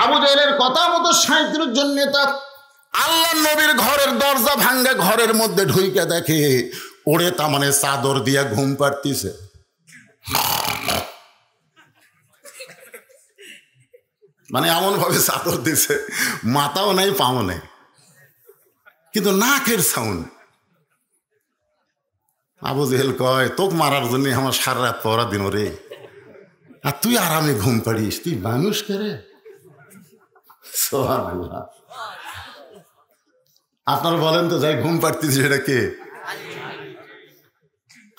আবু জাহেলের কথা মতো 37 জন নেতা আল্লাহ নবীর ঘরের দরজা ভাঙ্গে ঘরের মধ্যে ঢুইকে দেখে ওরে তার মানে চাদর দিয়া ঘুম পাড়তিছে। মানে এমন ভাবে চাদর দিছে, মাথাও নাই পাও নেই, কিন্তু নাকের সাউন্ড। আবু জেহেল কয়, তোকে মারার জন্য আমার সারা রাত পড়া দিন রে, আর তুই আরামে ঘুম পাড়িস, তুই মানুষ করে। সুবহানাল্লাহ। আপনারা বলেন তো, যাই ঘুম পাড়তিস সেটা কে?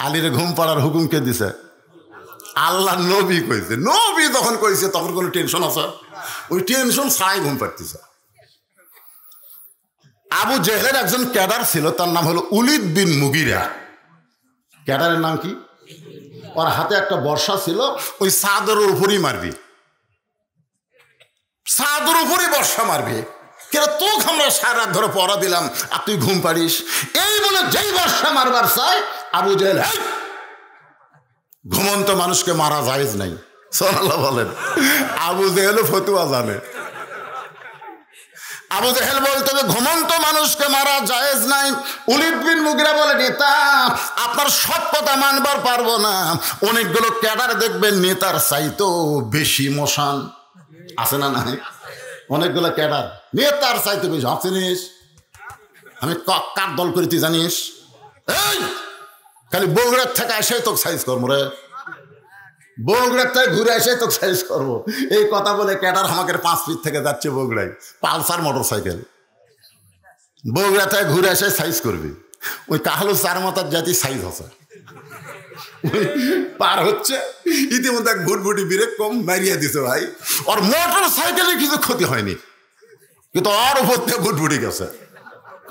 আলীর ঘুম পাড়ার হুকুম কে দিছে? আল্লাহ নবী কইছে। নবী যখন কইছে তখন কোনো টেনশন আছে? ওই টেনশন ছাড়াই ঘুম পাড়তিছে। আবু জেহেলের একজন ক্যাডার ছিল, তার নাম হলো উলিদ বিন মুগিরা। ক্যাডারের নাম কি? ওর হাতে একটা বর্ষা ছিল, ওই চাদরের উপরই মারবি, চাদর উপরই বর্ষা মারবি। কেন তোকে আমরা সারা রাত ধরে পড়া দিলাম আর তুই ঘুম পাড়িস? এই বলে যেই বর্ষা মারবার চাই, আবু জেহেল, ঘুমন্ত মানুষকে মারা জায়েজ নাই। সুবহানাল্লাহ বলেন। আবু জেহেলও ফতুয়া জানে। আবু জেহেল বলতে ঘুমন্ত মানুষকে মারা জায়েজ নাই। উলিদ বিন মুগিরা বলে, নেতা আপনার সব কথা মানবার পারবো না। অনেকগুলো ক্যাডার দেখবেন নেতার চাইতো বেশি মশান আছে না নাই? অনেকগুলো ক্যাডার নেতার চাইতে বেশি। চিনিস আমি কার দল করি তুই জানিস? এই খালি বগুড়ার থেকে এসে তোকে সাইজ করবো রে, বগুড়ার থেকে ঘুরে এসে তোকে সাইজ করবো। এই কথা বলে ক্যাডার আমাকে 5 ফিট থেকে যাচ্ছে বগুড়ায়, পালসার মোটর সাইকেল। বগুড়া থেকে ঘুরে এসে সাইজ করবি। ওই কাহালু 4 মাথার জাতি সাইজ আছে, পার হচ্ছে ইতিমধ্যে এক ভুটভুটি ব্রেক কম মারিয়ে দিছে ভাই। ওর মোটর সাইকেলে কিছু ক্ষতি হয়নি, কিন্তু ওর উপর থেকে ভুটভুটি গেছে।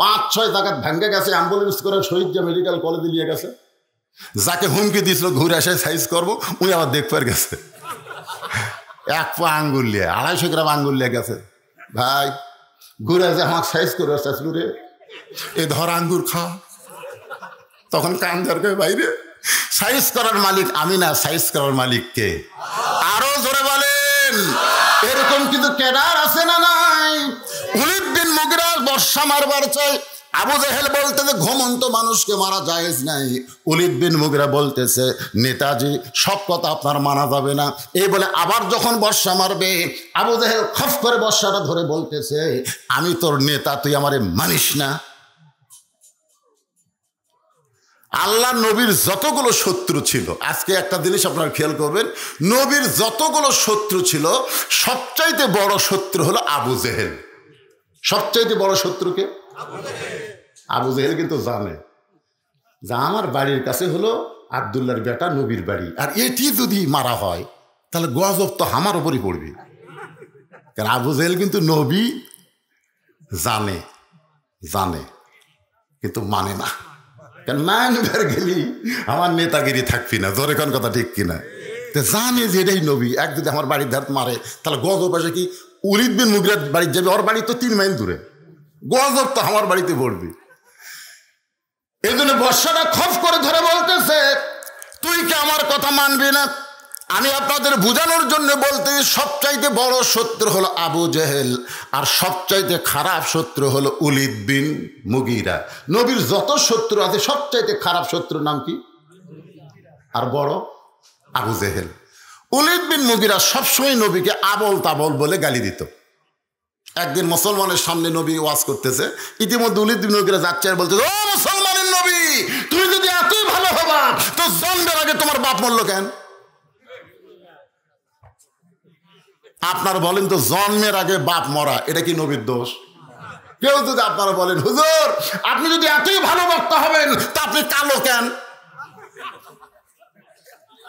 5-6 জায়গা ভেঙে গেছে, অ্যাম্বুলেন্স করে শহীদ মেডিকেল কলেজে নিয়ে গেছে। যাকে হুমকি দিয়েছিল ঘুরে এসে সাইজ করবো, উনি আবার দেখবার গেছে 1 পা আঙ্গুল নিয়ে, 250 গ্রাম আঙ্গুল নিয়ে গেছে। ভাই ঘুরে এসে আমাকে সাইজ করে আসছিল রে, এ ধর আঙ্গুর খা। তখন কান ধরকে বাইরে, সাইজ করার মালিক আমি না, সাইজ করার মালিক কে? আরো জোরে বলেন। এরকম কিন্তু ক্যাডার আছে না নাই? উলিদ বিন মুগিরা বর্ষা মারবার চাই, আবু জেহেল বলতেছে ঘুমন্ত মানুষকে মারা জায়েজ নাই। উলিদ বিন মুগিরা বলতেছে, নেতাজি সব কথা আপনার মানা যাবে না। এই বলে আবার যখন বর্ষা মারবে, আবু জেহেল খফ করে বর্ষাটা ধরে বলতেছে, আমি তোর নেতা, তুই আমারে মানিস না। আল্লাহ নবীর যতগুলো শত্রু ছিল, আজকে একটা জিনিস আপনারা খেয়াল করবেন, নবীর যতগুলো শত্রু ছিল সবচাইতে বড় শত্রু হলো আবু জেহেল। সবচাইতে বড় শত্রুকে আবু জেহেল কিন্তু জানে যে আমার বাড়ির কাছে হলো আব্দুল্লাহর বেটা নবীর বাড়ি, আর এটি যদি মারা হয় তাহলে গজব তো আমার উপরই পড়বে। কারণ আবু জেহেল কিন্তু নবী জানে, জানে কিন্তু মানে না। কারণ মানবার গেলি আমার নেতাগিরি থাকবি না, ধরে কোন কথা ঠিক কিনা? তো জানে যে এটাই নবী, এক যদি আমার বাড়ির ধার মারে তাহলে গজব আসে কি উলিদ বিন মুগিরার বাড়ির যাবে, ওর বাড়ি তো 3 মাইল দূরে, গজব তো আমার বাড়িতে পড়বি। এই জন্য বর্ষাটা খফ করে ধরে বলতেছে, তুই কি আমার কথা মানবি না? আমি আপনাদের বোঝানোর জন্য বলতে, সবচাইতে বড় শত্রু হলো আবু জেহেল, আর সবচাইতে খারাপ শত্রু হলো উলিদ বিন মুগিরা। নবীর যত শত্রু আছে সবচাইতে খারাপ শত্রুর নাম কি? আর বড় আবু জেহেল। উলিদ বিন মুগিরা সবসময় নবীকে আবল তাবল বলে গালি দিত। একদিন মুসলমানের সামনে নবী ওয়াজ করতেছে, ইতিমধ্যে উলিদ বিন মুগিরা যাচ্ছে আর বলতেছে, ও মুসলমানের নবী, তুমি যদি এতই ভালো হবা তো জন্মের আগে তোমার বাপ মরলো কেন? আপনারা বলেন তো, জন্মের আগে বাপ মরা এটা কি নবীর দোষ? কেউ যদি আপনারা বলেন, হুজুর আপনি যদি এতই ভালো বক্তা হবেন তা আপনি কালো কেন?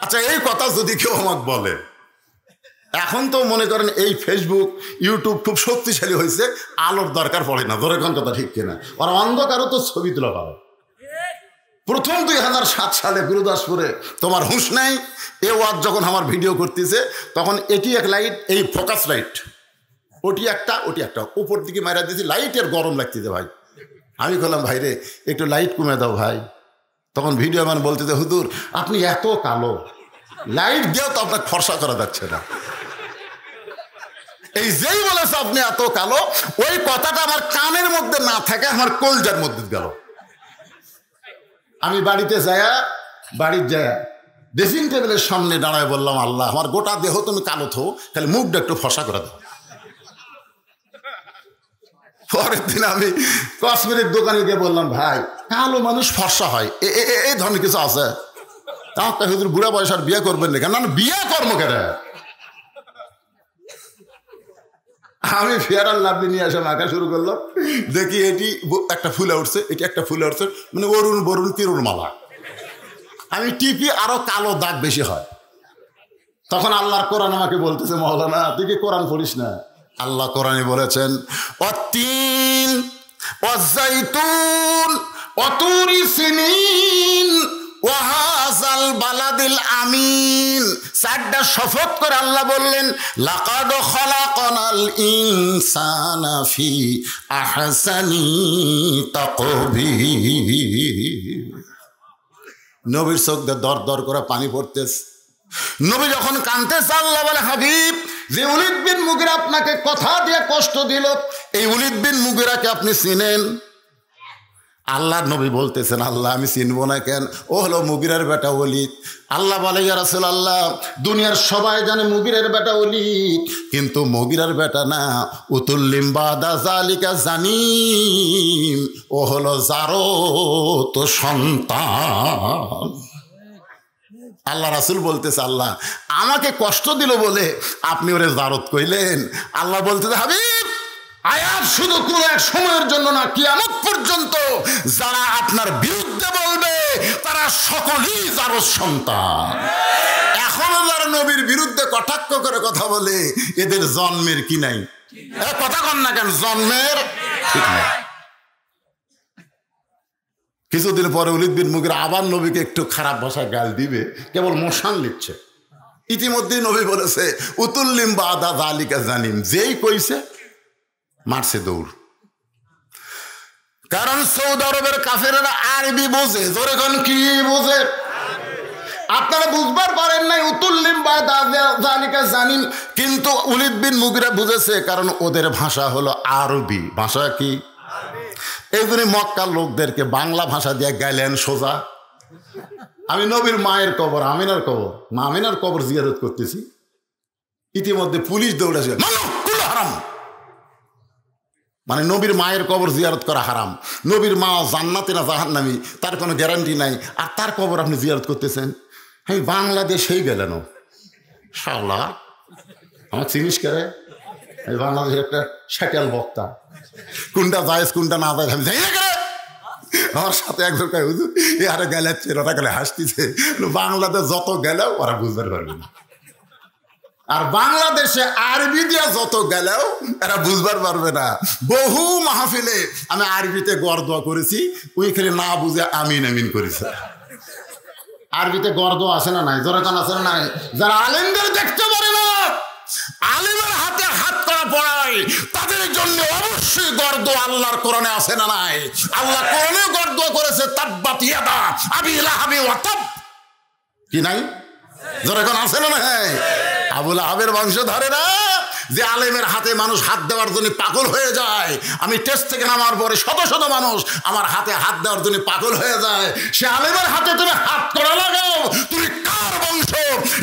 আচ্ছা, এই কথা যদি কেউ আমাকে বলে, এখন তো মনে করেন এই ফেসবুক ইউটিউব খুব শক্তিশালী হয়েছে, আলোর দরকার পড়ে না, ধরে কোন কথা ঠিক কিনা? ওরা অন্ধকারও তো ছবি তোলা পাবে। প্রথম 2007 সালে গুরুদাসপুরে তোমার হুঁশ নাই, এ ওয়াজ যখন আমার ভিডিও করতেছে তখন এটি এক লাইট, এই ফোকাস লাইট, ওটি একটা উপর দিকে মারা দিয়েছি, লাইটের গরম লাগতেছে ভাই। আমি বললাম, ভাই রে একটু লাইট কমে দাও ভাই। তখন ভিডিও ম্যান বলতেছে, হুজুর আপনি এত কালো, লাইট দিয়েও তো আপনার ফর্সা করা যাচ্ছে না। এই যেই বলেছে আপনি এত কালো, ওই কথাটা আমার কানের মধ্যে না থাকে আমার কলজার মধ্যে গেল। আমি বাড়ির যায় ড্রেসিং টেবিলের সামনে দাঁড়ায় বললাম, আল্লাহ আমার গোটা দেহ তুমি কালো থো, তাহলে মুখটা একটু ফসা করে দাও। পরের দিন আমি কসমেটিক দোকানে গিয়ে বললাম, ভাই কালো মানুষ ফর্সা হয়, এই ধরনের কিছু আছে? তার হুজুর বুড়া বয়স আর বিয়ে করবেন না কেন? বিয়ে কর্ম কেন? আমি ফেয়ার আর লাভলি নিয়ে আসে মাখা শুরু করলাম, দেখি এটি একটা ফুলে উঠছে, এটি একটা ফুলে উঠছে, মানে অরুণ বরুণ তিরুণ মালা। আমি টিপি, আরো কালো দাগ বেশি হয়। তখন আল্লাহর কোরআন আমাকে বলতেছে, মৌলানা তুই কি কোরআন পড়িস না? আল্লাহ কোরআনে বলেছেন, অতীন অজাইতুন অতুরি সিনিন ওয়াহাজাল বালাদিল আমিন। চারটা শপথ করে আল্লাহ বললেন, লাকাদ খালাকনাল ইনসানা ফি আহসানি তাকবীর। নবীর চোখ দিয়ে দর দর করে পানি পড়তেছে। নবী যখন কাঁদতেছে, আল্লাহ বলে, হাবিব যে ওলীদ বিন মুগীরা আপনাকে কথা দিয়ে কষ্ট দিল, এই ওলীদ বিন মুগীরাকে আপনি চিনেন? আল্লাহ নবী বলতেছেন, আল্লাহ আমি চিনবো না কেন? ও হলো মুগীরার বেটা ওলীদ। আল্লাহ বলে, ইয়া রাসূলুল্লাহ দুনিয়ার সবাই জানে মুগীরার বেটা ওলীদ, কিন্তু মুগীরার বেটা না, উতুল্লিম বাদা জালিকা জানিম, ও হলো জারত সন্তান। আল্লাহ রাসূল বলতেছে, আল্লাহ আমাকে কষ্ট দিল বলে আপনি ওরে জারত কইলেন? আল্লাহ বলতেছে, হাবিব আয়াত শুধু কোন এক সময়ের জন্য না, কিয়ামত পর্যন্ত যারা আপনার বিরুদ্ধে বলবে তারা সকলেই জারত সন্তান। এখনো যারা নবীর বিরুদ্ধে কটাক্ষ করে কথা বলে, এদের জন্মের কি নাই? কথা কন না কেন? জন্মের ঠিক নাই। কিছুদিন পরে ওলীদ বিন মুগীরা আবার নবীকে একটু খারাপ ভাষায় গাল দিবে, কেবল মোশান লিখছে। ইতিমধ্যেই নবী বলেছে, উতুল্লিম বাদা জালিকা জানিম, যেই কইছে মারছে দৌড়। কারণ সৌদি আরবের কাফেরেরা আরবি বোঝে, জোরে কোন কি বোঝে? আপনারা বুঝবার পারেন নাই উতুল্লিম বাদা জালিকা জানিম, কিন্তু ওলীদ বিন মুগীরা বুঝেছে, কারণ ওদের ভাষা হলো আরবি। ভাষা কি? এই জন্য মক্কার লোকদেরকে বাংলা ভাষা দিয়ে গাইলেন সোজা। আমি নবীর মায়ের কবর, আমিনার কবর, মা আমিনার কবর জিয়ারত করতেছি, ইতিমধ্যে পুলিশ দৌড়েছে, হারাম, মানে নবীর মায়ের কবর জিয়ারত করা হারাম। নবীর মা জান্নাতে না জাহান্নামী তার কোনো গ্যারান্টি নাই, আর তার কবর আপনি জিয়ারত করতেছেন। আমি বাংলাদেশেই গেলেন, শালা আমার চিনিস করে? এই বাংলাদেশের একটা সেটেল বক্তা, কোনটা জায়েজ কোনটা না জায়েজ আমি জানি না করে। আমার সাথে একজন কয়, হুজুর এ আরে গেলাচ্ছে, ওরা গেলে হাসতেছে। বাংলাদেশ যত গেলেও ওরা বুঝতে পারবে না, আর বাংলাদেশে আরবি দিয়া যত গেলেও এরা বুঝবার পারবে না। বহু মাহফিলে আমি আরবিতে গর্দোয়া করেছি, ওইখানে না বুঝে আমিন আমিন করেছে। আরবিতে গর্দোয়া আছে না নাই? জোরাকান আছে না নাই? যারা আলেমদের দেখতে পারে না, আলেমের হাতে হাত করা পড়ায়, তাদের জন্য অবশ্যই গর্দোয়া আল্লাহর কোরআনে আছে না নাই? আল্লাহ কোরআনে গর্দোয়া করেছে, তাব্বাত ইয়াদা আবি লাহাবি ওয়া তাব, কি নাই? জোরাকান আছে না নাই? আবু লাহাবের বংশ ধরে না, যে আলেমের হাতে মানুষ হাত দেওয়ার জন্য পাগল হয়ে যায়। আমি টেস্ট থেকে নামার পরে শত শত মানুষ আমার হাতে হাত দেওয়ার জন্য পাগল হয়ে যায়। সে আলেমের হাতে তুমি হাত করা লাগাও, তুমি কার বংশ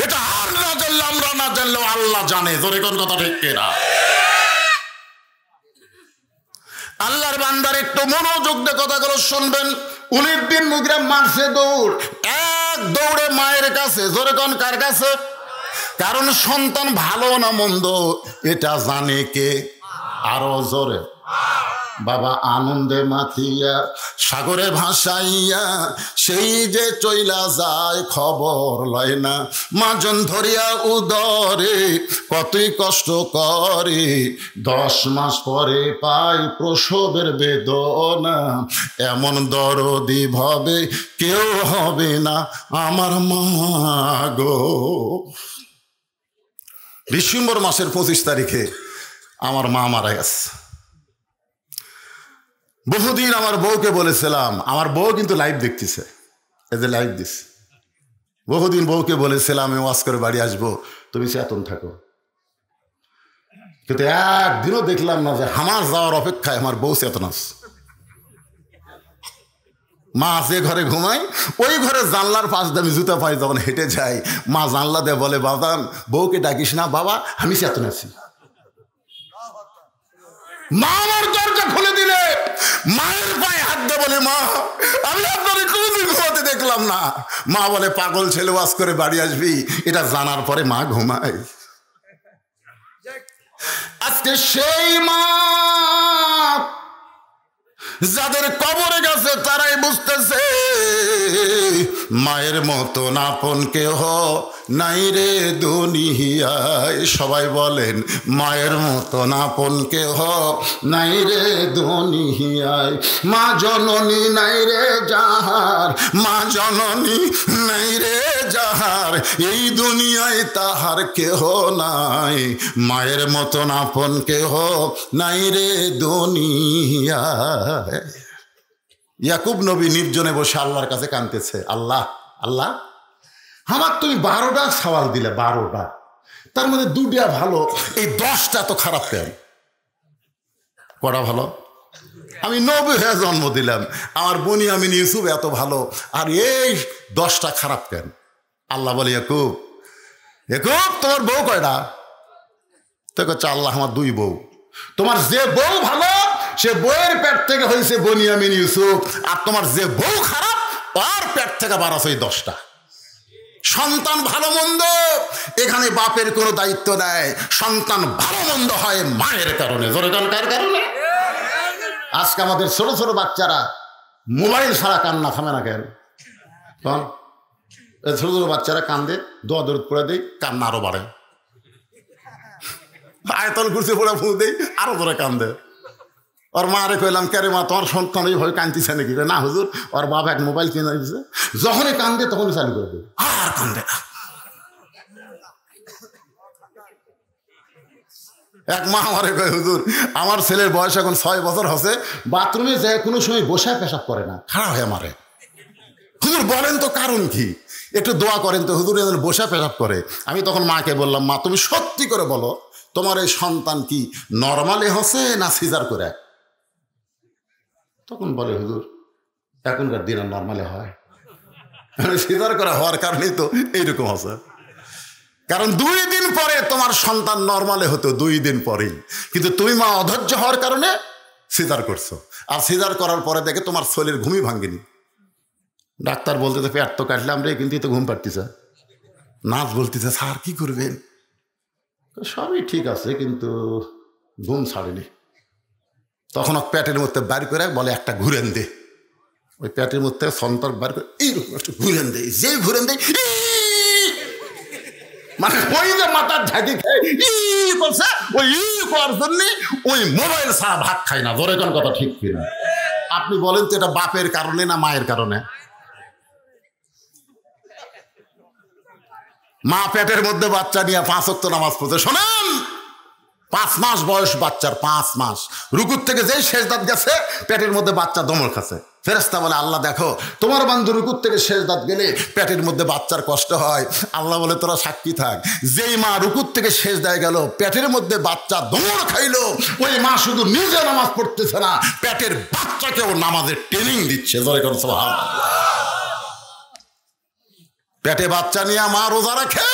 এটা আর না জানলে, আমরা না জানলেও আল্লাহ জানে। জোরে কোন কথা ঠিক কিনা? আল্লাহর বান্দার একটু মনোযোগ দিয়ে কথাগুলো শুনবেন। ওলীদ বিন মুগীরা মারছে দৌড়, এক দৌড়ে মায়ের কাছে। জোরে কোন কার কাছে? কারণ সন্তান ভালো না মন্দ এটা জানে কে? আরো জোরে, বাবা আনন্দে মাতিয়া সাগরে ভাসাইয়া সেই যে চইলা যায় খবর লয় না, মাজন ধরিয়া উদরে কতই কষ্ট করে, 10 মাস পরে পাই প্রসবের বেদনা, এমন দরদি ভাবে কেউ হবে না আমার মা গো। ডিসেম্বর মাসের 25 তারিখে আমার মা মারা গেছে। বহুদিন আমার বউকে বলেছিলাম, আমার বউ কিন্তু লাইভ দেখতেছে, এই যে লাইভ দিস, বহুদিন বউকে বলেছিলাম আমি ওয়াজ করে বাড়ি আসবো, তুমি চেতন থাকো, কিন্তু একদিনও দেখলাম না যে আমার যাওয়ার অপেক্ষায় আমার বউ চেতনাস। মা যে ঘরে ঘুমাই ওই ঘরে জানলার পাশ দিয়ে আমি জুতা পাই, যখন হেঁটে যাই মা জানলা দিয়ে বলে, বাবান বউকে ডাকিস না বাবা, আমি চেতনাছি। মা আমার দরজা খুলে দিলে মায়ের পায়ে হাত দিয়ে বলে, মা আমি আপনার কোনদিন ঘুমাতে দেখলাম না। মা বলে, পাগল ছেলে ওয়াজ করে বাড়ি আসবি। এটা জানার পরে মা ঘুমায়। আজকে সেই মা যাদের কবরে গেছে তারাই বুঝতেছে মায়ের মতন আপন কেহ নাই রে দুনিয়ায়। সবাই বলেন, মায়ের মতন আপন কেহ নাই রে দুনিয়ায়। মা জননী নাই রে যাহার, মা জননী নাই রে যাহার, এই দুনিয়ায় তাহার কেহ নাই। মায়ের মতন আপন কেহ নাই রে দুনিয়ায়। ইয়াকুব নবী নির্জনে বসে আল্লাহর কাছে কাঁদতেছে, আল্লাহ আল্লাহ আমার তুমি 12টা সওয়াল দিলে, 12টা, তার মধ্যে 2টা ভালো, এই 10টা তো খারাপ কেন? কটা ভালো? আমি নবী হয়ে জন্ম দিলাম, আমার বুনিয়ামিন ইউসুফ এত ভালো, আর এই 10টা খারাপ কেন? আল্লাহ বলে, ইয়াকুব ইয়াকুব তোমার বউ কয়টা? তো কচ্ছে, আল্লাহ আমার 2 বউ। তোমার যে বউ ভালো সে বউয়ের পেট থেকে হয়েছে বুনিয়ামিন ইউসুফ, আর তোমার যে বউ খারাপ তার পেট থেকে বাড়াছে 10টা। সন্তান ভালো মন্দ এখানে বাপের কোনো দায়িত্ব নেই, সন্তান ভালো মন্দ হয় মায়ের কারণে। কার কারণে? আজকে আমাদের ছোট ছোট বাচ্চারা মোবাইল ছাড়া কান্না থামে না কেন? ছোট ছোট বাচ্চারা কান্দে, দোয়া দরুদ পড়ে দেয়, কান্না আরো বাড়ে। আয়তল ঘুরছে পড়ে ফুঁ দেয়, আরো ধরে কান্দে। ওর মা রে কইলাম, কে রে মা তোমার সন্তান এইভাবে কাঁদতেছে নাকি? না হুজুর, ওর বাপ এক মোবাইল কিনে দিচ্ছে, যখনই কান্দে তখনই চালু করে দেবে, আর কান্দে না। এক মা আমারে কয়, হুজুর আমার ছেলের বয়স এখন 6 বছর হচ্ছে, বাথরুমে যায় কোনো সময় বসে পেশাব করে না, খারাপ হয়ে মারে। হুজুর বলেন তো কারণ কি, একটু দোয়া করেন তো হুজুর, এদের বসে পেশাব করে। আমি তখন মাকে বললাম, মা তুমি সত্যি করে বলো তোমার এই সন্তান কি নর্মালে হচ্ছে না সিজার করে? তখন বলে, হুজুর এখনকার দিন নর্মালে হয়, সিজার করা হওয়ার কারণেই তো এইরকম আছে। কারণ 2 দিন পরে তোমার সন্তান নর্মালে হতো, 2 দিন পরেই, কিন্তু তুমি মা অধৈর্য হওয়ার কারণে সিজার করছো, আর সিজার করার পরে দেখে তোমার শরীরের ঘুমই ভাঙ্গেনি। ডাক্তার বলতেছে পেট তো কাটলাম রে, কিন্তু তো ঘুম পাড়তেছে। নাচ বলতেছে, স্যার কি করবেন? সবই ঠিক আছে কিন্তু ঘুম ছাড়েনি। তখন পেটের মধ্যে বার করে বলে, একটা ঘুরেন দে। ওই পেটের মধ্যে সন্তান বার করে এইরকম একটা ঘুরেন দেয়, যেই ঘুরেন দেয় মানে ওই যে মাথার ঝাঁকি খায় বলছে, ওই করার জন্য ওই মোবাইল ছাড়া ভাত খায় না। ধরে কোন কথা ঠিক কিনা? আপনি বলেন তো এটা বাপের কারণে না মায়ের কারণে? মা পেটের মধ্যে বাচ্চা নিয়ে 5 ওয়াক্ত নামাজ পড়তে, শোনেন 5 মাস বয়স বাচ্চার, 5 মাস রুকুর থেকে যেই সেজদাত গেছে পেটের মধ্যে বাচ্চা দমড় খাচ্ছে। ফেরেশতা বলে, আল্লাহ দেখো তোমার বান্দা রুকুর থেকে সেজদাত গেলে পেটের মধ্যে বাচ্চার কষ্ট হয়। আল্লাহ বলে, তোরা সাক্ষী থাক, যেই মা রুকুর থেকে সেজদায় গেল পেটের মধ্যে বাচ্চা দমড় খাইলো, ওই মা শুধু নিজে নামাজ পড়তেছে না, পেটের বাচ্চাকেও নামাজের ট্রেনিং দিচ্ছে। পেটে বাচ্চা নিয়ে মা রোজা রাখে,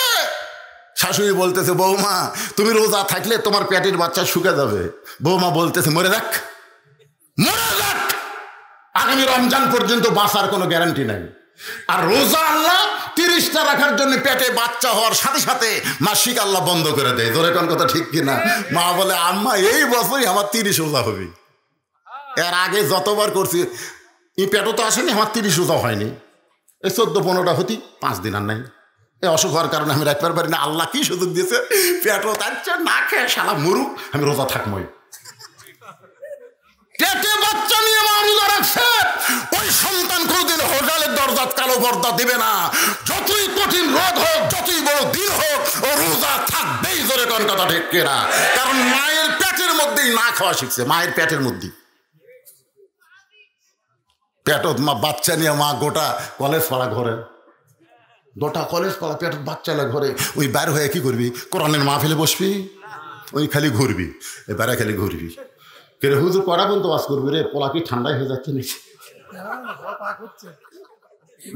শাশুড়ি বলতেছে, বৌমা তুমি রোজা থাকলে তোমার পেটের বাচ্চা শুকে যাবে। বৌমা বলতেছে, মরে যাক, মরে যাক, আগামী রমজান পর্যন্ত বাঁচার কোনো গ্যারান্টি নাই। আর রোজা আল্লাহ 30টা রাখার জন্য পেটে বাচ্চা হওয়ার সাথে সাথে মাসিক আল্লাহ বন্ধ করে দেয়। ধরে কোন কথা ঠিক কিনা? মা বলে, আম্মা এই বছরই আমার 30 রোজা হবে, এর আগে যতবার করছি এই পেটও তো আসেনি, আমার 30 রোজা হয়নি। এই 14-15টা হতি, 5 দিন আর নাই। এই অসুখ হওয়ার কারণে আমি রাখতে পারি না। আল্লাহ কি সুযোগ দিয়েছে, পেটও তাচ্ছে না খেয়ে শালা মরুক, আমি রোজা থাকবই। পেটে বাচ্চা নিয়ে মা রোজা রাখছে, ওই সন্তান কোনদিন হোটেলের দরজাত কালো পর্দা দিবে না। যতই কঠিন রোগ হোক, যতই বড় দিন হোক, ও রোজা থাকবেই। জোরে কোন কথা ঠিক কিনা? কারণ মায়ের পেটের মধ্যেই না খাওয়া শিখছে, মায়ের পেটের মধ্যেই। পেটত মা বাচ্চা নিয়ে মা গোটা কলেজ পাড়া ঘরে, গোটা কলেজ পাড়া পেটত বাচ্চা ঘরে, ওই বাইর হয়ে কি করবি? কোরআনের মাহফিলে বসবি? ওই খালি ঘুরবি, এবারে খালি ঘুরবি। কে রে হুজুর করা বন্ধু বাস করবি রে, পোলা কি ঠান্ডাই হয়ে যাচ্ছে নাকি?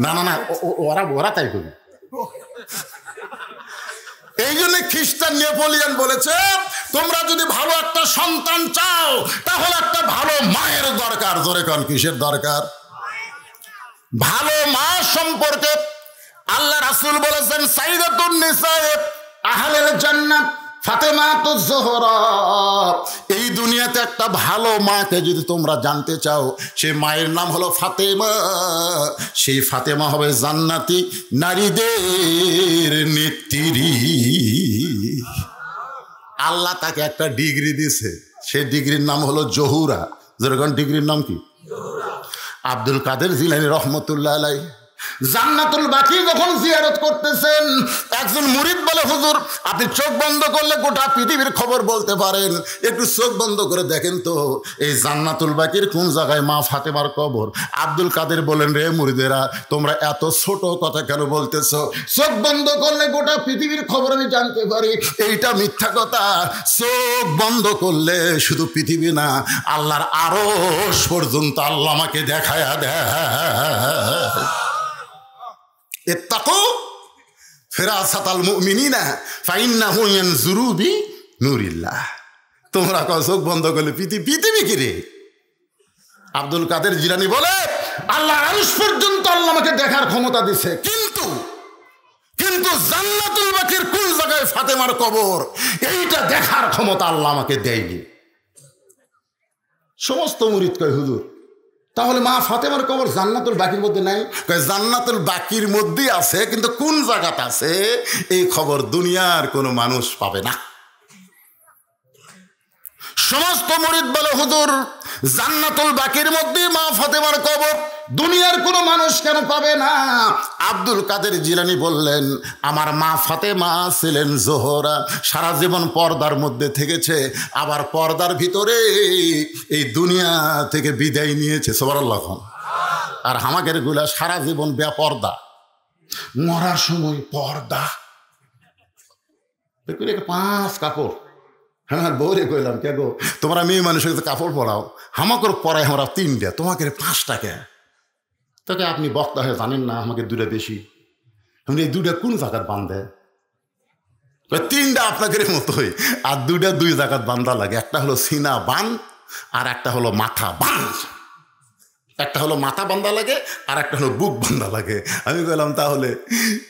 না না না, ওরা তাই করবি। এই জন্য খ্রিস্টান নেপোলিয়ন বলেছে, তোমরা যদি ভালো একটা সন্তান চাও তাহলে একটা ভালো মায়ের দরকার। জোরে কান, কিসের দরকার? ভালো মা সম্পর্কে আল্লাহ রাসূল বলেছেন, সাইয়্যিদাতুন নিসা আহলিল জান্নাত ফাতেমাতুজ জোহরা। এই দুনিয়াতে একটা ভালো মাকে যদি তোমরা জানতে চাও, সেই মায়ের নাম হলো ফাতেমা। সেই ফাতেমা হবে জান্নাতি নারীদের নেত্রী। আল্লাহ তাকে একটা ডিগ্রি দিয়েছে, সেই ডিগ্রির নাম হলো জহুরা। যেরকম ডিগ্রির নাম কি? আব্দুল কাদের জিলানী রহমতুল্লাহ আলাইহি জান্নাতুল বাকি যখন জিয়ারত করতেছেন, একজন মুরিদ বলে, হুজুর আপনি চোখ বন্ধ করলে গোটা পৃথিবীর খবর বলতে পারেন, একটু চোখ বন্ধ করে দেখেন তো এই জান্নাতুল বাকির কোন জায়গায় মা ফাতেমার কবর। আব্দুল কাদের বলেন, রে মুরিদেরা, তোমরা এত ছোট কথা কেন বলতেছ? চোখ বন্ধ করলে গোটা পৃথিবীর খবর আমি জানতে পারি, এইটা মিথ্যা কথা। চোখ বন্ধ করলে শুধু পৃথিবী না, আল্লাহর আরশ পর্যন্ত আল্লাহ আমাকে দেখায়া দেয়। ইত্তাকু ফিরাসাতাল মুমিনিনা ফাইন্নাহু ইয়ানজুরু বিনূরিল্লাহ। তোমরা চোখ বন্ধ করলে পৃথিবী কি রে? আব্দুল কাদের জিলানী বলে, আল্লাহর আরশ পর্যন্ত আল্লাহ আমাকে দেখার ক্ষমতা দিছে, কিন্তু জান্নাতুল বাকির কোন জায়গায় ফাতেমার কবর, এইটা দেখার ক্ষমতা আল্লাহ আমাকে দেয়নি। সমস্ত মুরিদ কয়, হুজুর তাহলে মা ফাতেমার কবর জান্নাতুল বাকির মধ্যে নাই? জান্নাতুল বাকির মধ্যেই আছে, কিন্তু কোন জায়গাতে আছে এই খবর দুনিয়ার কোনো মানুষ পাবে না। সমস্ত মুরিদ বলে, হুজুর জান্নাতুল বাকির মধ্যে মা ফাতেমার কবর, দুনিয়ার কোনো মানুষ কেন পাবে না? আব্দুল কাদের জিলানী বললেন, আমার মা ফাতেমা ছিলেন জোহরা, সারা জীবন পর্দার মধ্যে থেকেছে, আবার পর্দার ভিতরে এই দুনিয়া থেকে বিদায় নিয়েছে। সুবহানাল্লাহ। আর আমাদের গুলা সারা জীবন বেপর্দা, মরার সময় পর্দা। 5 কাপড়। হ্যাঁ বউরে কইলাম, কে গো তোমরা মেয়ে মানুষের কাপড় পরাও, আমাকে পরাই আমরা 3টা, তোমাকে 5টা কে? তোকে আপনি বক্তা হয়ে জানেন না, আমাকে 2টা বেশি। এই 2টা কোন জায়গাত বান্ধে? 3টা আপনাদের মতোই, আর 2টা 2 জায়গাত বান্ধা লাগে। একটা হলো সিনা বান, আর একটা হলো মাথা বান। একটা হলো মাথা বান্ধা লাগে, আর একটা হলো বুক বান্ধা লাগে। আমি বললাম, তাহলে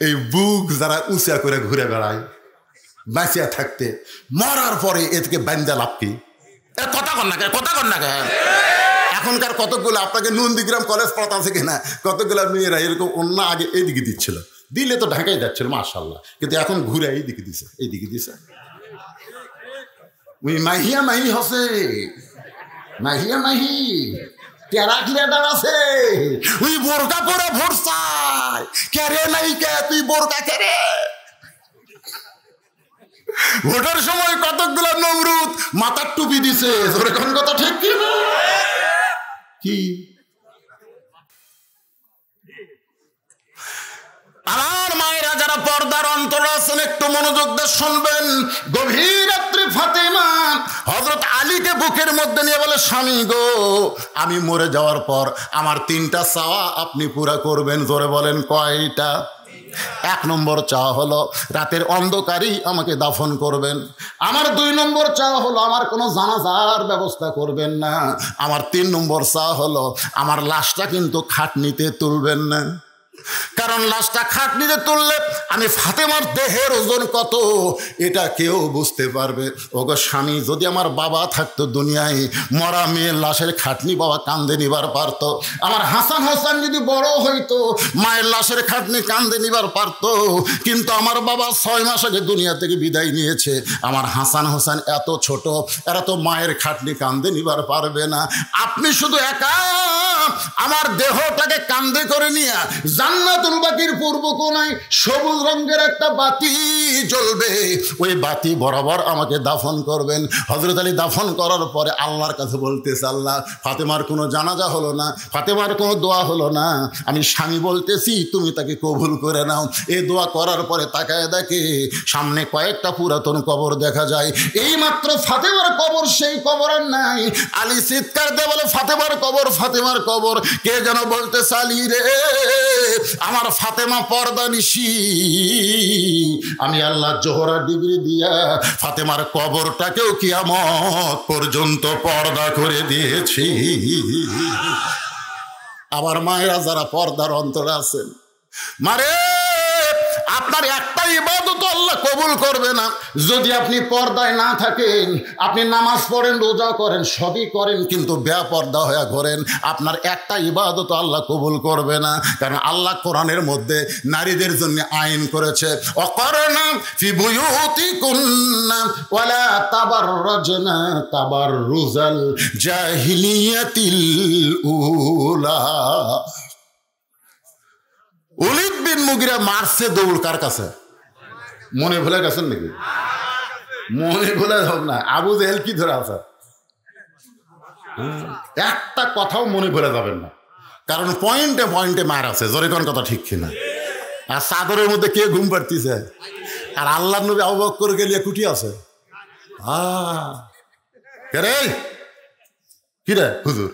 এই বুক যারা উঁচা করে ঘুরে বেড়ায় বাঁচিয়া থাকতে, মরার পরে এদিকে বান্ধা লাভ কি? কথা কর না কে? এখনকার কতগুলো আপনাকে নন্দীগ্রাম কলেজ পড়াতে আছে কিনা, কতগুলো মেয়েরা এরকম অন্য আগে এইদিকে দিচ্ছিল, দিলে তো ঢাকায় যাচ্ছিল মাশাআল্লাহ, কিন্তু এখন ঘুরে এইদিকে দিছে। ওই মাহি হসে, মাহি প্যারাগ্লেডার আছে, ওই বোরকা পরে ভরসায় কেরে নাই কে, তুই বোরকা কেরে। ভোটের সময় কতগুলো নমরুদ মাথার টুপি দিছে, কোন কথা ঠিক কি না? কি আমার মায়েরা যারা পর্দার অন্তর আছেন, একটু মনোযোগ দিয়ে শুনবেন। গভীর রাত্রে ফাতেমা হযরত আলীকে বুকের মধ্যে নিয়ে বলে, স্বামী গো, আমি মরে যাওয়ার পর আমার 3টা চাওয়া আপনি পুরা করবেন। জোরে বলেন, কয়টা? 1 নম্বর চাওয়া হলো রাতের অন্ধকারেই আমাকে দাফন করবেন। আমার 2 নম্বর চাওয়া হলো আমার কোনো জানাজার ব্যবস্থা করবেন না। আমার 3 নম্বর চাওয়া হলো আমার লাশটা কিন্তু খাটনিতে তুলবেন না, কারণ লাশটা খাটনিতে তুললে আমি ফাতেমার দেহের ওজন কত এটা কেউ বুঝতে পারবে। ওগো স্বামী, যদি আমার বাবা থাকতো দুনিয়ায়, মরা মেয়ের লাশের খাটনি বাবা কান্দে নিবার পারত। আমার হাসান হোসেন যদি বড় হইতো, মায়ের লাশের খাটনি কান্দে নিবার পারত, কিন্তু আমার বাবা 6 মাস আগে দুনিয়া থেকে বিদায় নিয়েছে। আমার হাসান হোসেন এত ছোট, এরা তো মায়ের খাটনি কান্দে নিবার পারবে না। আপনি শুধু একা আমার দেহটাকে কান্দে করে নিয়ে জান্নাতুল বাকির পূর্ব কোণায় সবুজ রঙের একটা বাতি জ্বলবে, ওই বাতি বরাবর আমাকে দাফন করবেন। হযরত আলী দাফন করার পরে আল্লাহর কাছে বলতেছে, আল্লাহ, ফাতেমার কোনো জানাজা হলো না, ফাতেমার কোনো দোয়া হলো না, আমি স্বামী বলতেছি তুমি তাকে কবুল করে নাও। এই দোয়া করার পরে তাকায় দেখে সামনে কয়েকটা পুরাতন কবর দেখা যায়। এই মাত্র ফাতেমার কবর, সেই কবর আর নাই। আলী চিৎকার দিয়ে বলে, ফাতেমার কবর, ফাতেমার কবর। কে যেন বলতেছে, আলী রে, আমার ফাতেমা পর্দা নিশি, আমি আল্লাহ জোহরা ডিগ্রি দিয়া ফাতেমার কবরটাকেও কিয়ামত পর্যন্ত পর্দা করে দিয়েছি। আবার মায়েরা যারা পর্দার অন্তরে আছেন, মারে আপনার একটা ইবাদত আল্লাহ কবুল করবে না যদি আপনি পর্দায় না থাকেন। আপনি নামাজ পড়েন, রোজা করেন, সবই করেন, কিন্তু বেপর্দা হয়ে ঘোরেন, আপনার একটা ইবাদত আল্লাহ কবুল করবে না। কারণ আল্লাহ কোরআনের মধ্যে নারীদের জন্য আইন করেছে, অকরনা ফি বুয়ুতিকুন্না ওয়ালা তাবাররাজনা তাবাররুজাল জাহিলিয়াতিল উলা। ওলীদ বিন মুগিরা মারছে দৌড় কার কাছে? মনে ভুলে গেছেন নাকি? মনে ভুলে হোক না, আবু জেহেল কি ধরে আছে? একটা কথাও মনে ভুলে যাবেন না, কারণ পয়েন্টে পয়েন্টে মার আছে। জোরে কোন কথা ঠিক কিনা? আর চাদরের মধ্যে কে ঘুম পাড়তিছে, আর আল্লাহর নবী আবু বকর গেলিয়ে কুটি আছে। রে কি রে হুজুর,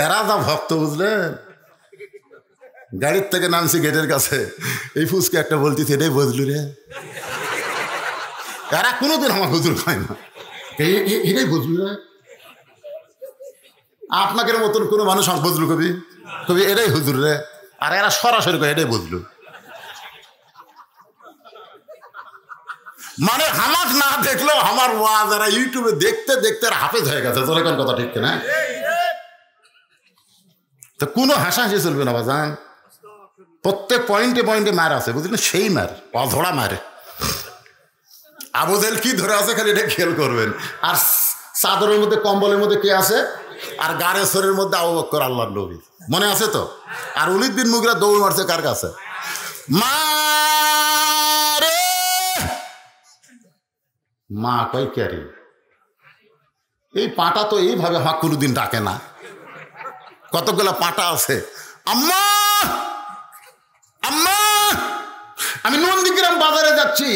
এরা যা ভক্ত বুঝলেন। গাড়ির থেকে নামছি গেটের কাছে, এই ফুসকে একটা বলতেছে, এটাই বুঝলু রে। এরা কোনোদিন আমার হুজুর খায় না, এটাই বুঝলু রে। আপনাকে মতন কোনো মানুষ বুঝলু কবি কবি এটাই হুজুর রে, আর এরা সরাসরি কয় এটাই বুঝলু। মানে আমার না দেখলেও আমার ওয়াজ এরা ইউটিউবে দেখতে দেখতে হাফেজ হয়ে গেছে। তোর কোন কথা ঠিক না? তো কোনো হাসাহাসি চলবে না বাজান, প্রত্যেক পয়েন্টে পয়েন্টে মার আছে, বুঝলেন? সেই মার, অধরা মারে। আবু জেহেল কি ধরে আছে খালি এটা খেয়াল করবেন। আর চাদরের মধ্যে কম্বলের মধ্যে কে আছে, আর গাড়ে শরীরের মধ্যে আবু বকর আল্লাহর নবী, মনে আছে তো? আর ওলীদ বিন মুগিরা দৌড় মারছে কার কাছে? মা রে, মা কই ক্যারি, এই পাটা তো এইভাবে হাঁক কোনোদিন ডাকে না। কতগুলা পাটা আছে, আম্মা আম্মা, আমি নন্দীগ্রাম বাজারে যাচ্ছি,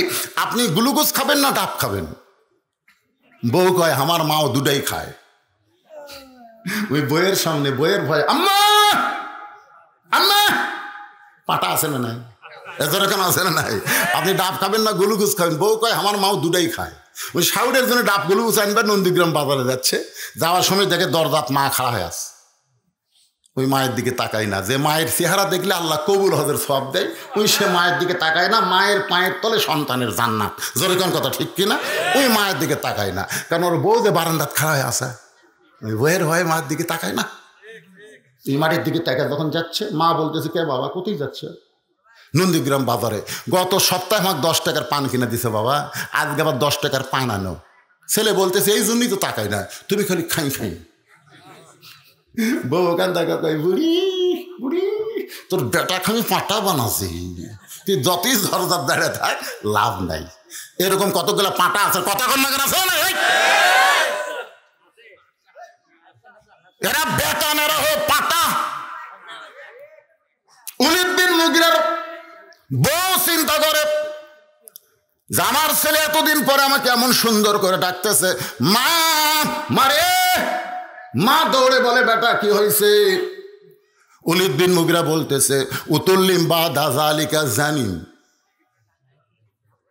আপনি গ্লুকোজ খাবেন না ডাব খাবেন? বউ কয় আমার মাও দুটাই খায়। ওই বইয়ের সামনে বইয়ের ভয়, আম্মা আম্মা, পাটা আছে না নাই? এরকম আছে না নাই? আপনি ডাব খাবেন না গ্লুকোজ খাবেন? বউ কয় আমার মাও দুটাই খায়। ওই শাউডের জন্য ডাব গ্লুকোজ আনবে, নন্দীগ্রাম বাজারে যাচ্ছে, যাওয়ার সময় দেখে দরজাত মা খাড়া হয়ে আছে। ওই মায়ের দিকে তাকাই না, যে মায়ের চেহারা দেখলে আল্লাহ কবুল হজের সওয়াব দেয়, ওই সে মায়ের দিকে তাকায় না। মায়ের পায়ের তলে সন্তানের জান্নাত। জোরে কোন কথা ঠিক কিনা? ওই মায়ের দিকে তাকায় না, কারণ ওর বউ যে বারান্দাত খাড়া হয়ে আসে, ওই বউয়ের ভয়ে মায়ের দিকে তাকায় না। এই মাটির দিকে তাকায় যখন যাচ্ছে, মা বলতেছে, কে বাবা কোথায় যাচ্ছে? নন্দীগ্রাম বাজারে। গত সপ্তাহে আমাকে 10 টাকার পান কিনে দিছে বাবা, আজকে আবার 10 টাকার পান আনো। ছেলে বলতেছে, এই জন্যই তো তাকায় না, তুমি খালি খাই খাই। বউ কান্দা কয়, বুড়ি বুড়ি, তোর বেটা খালি পাটা বানাছি, তুই যতই দরজার দাঁড়িয়ে থাক লাভ নাই। এরকম কতগুলা পাটা আছে, কথা কন না কেন আছে না? এরা বেটা মেরা হয়ে পাটা। ওলীদ বিন মুগিরার বউ চিন্তা করে, আমার ছেলে এতদিন পরে আমাকে এমন সুন্দর করে ডাকতেছে, মা মারে। মা দৌড়ে বলে, বেটা কি হয়েছে? ওলীদ বিন মুগিরা বলতেছে, উতুল্লিম বা দাজালিকা জানিম।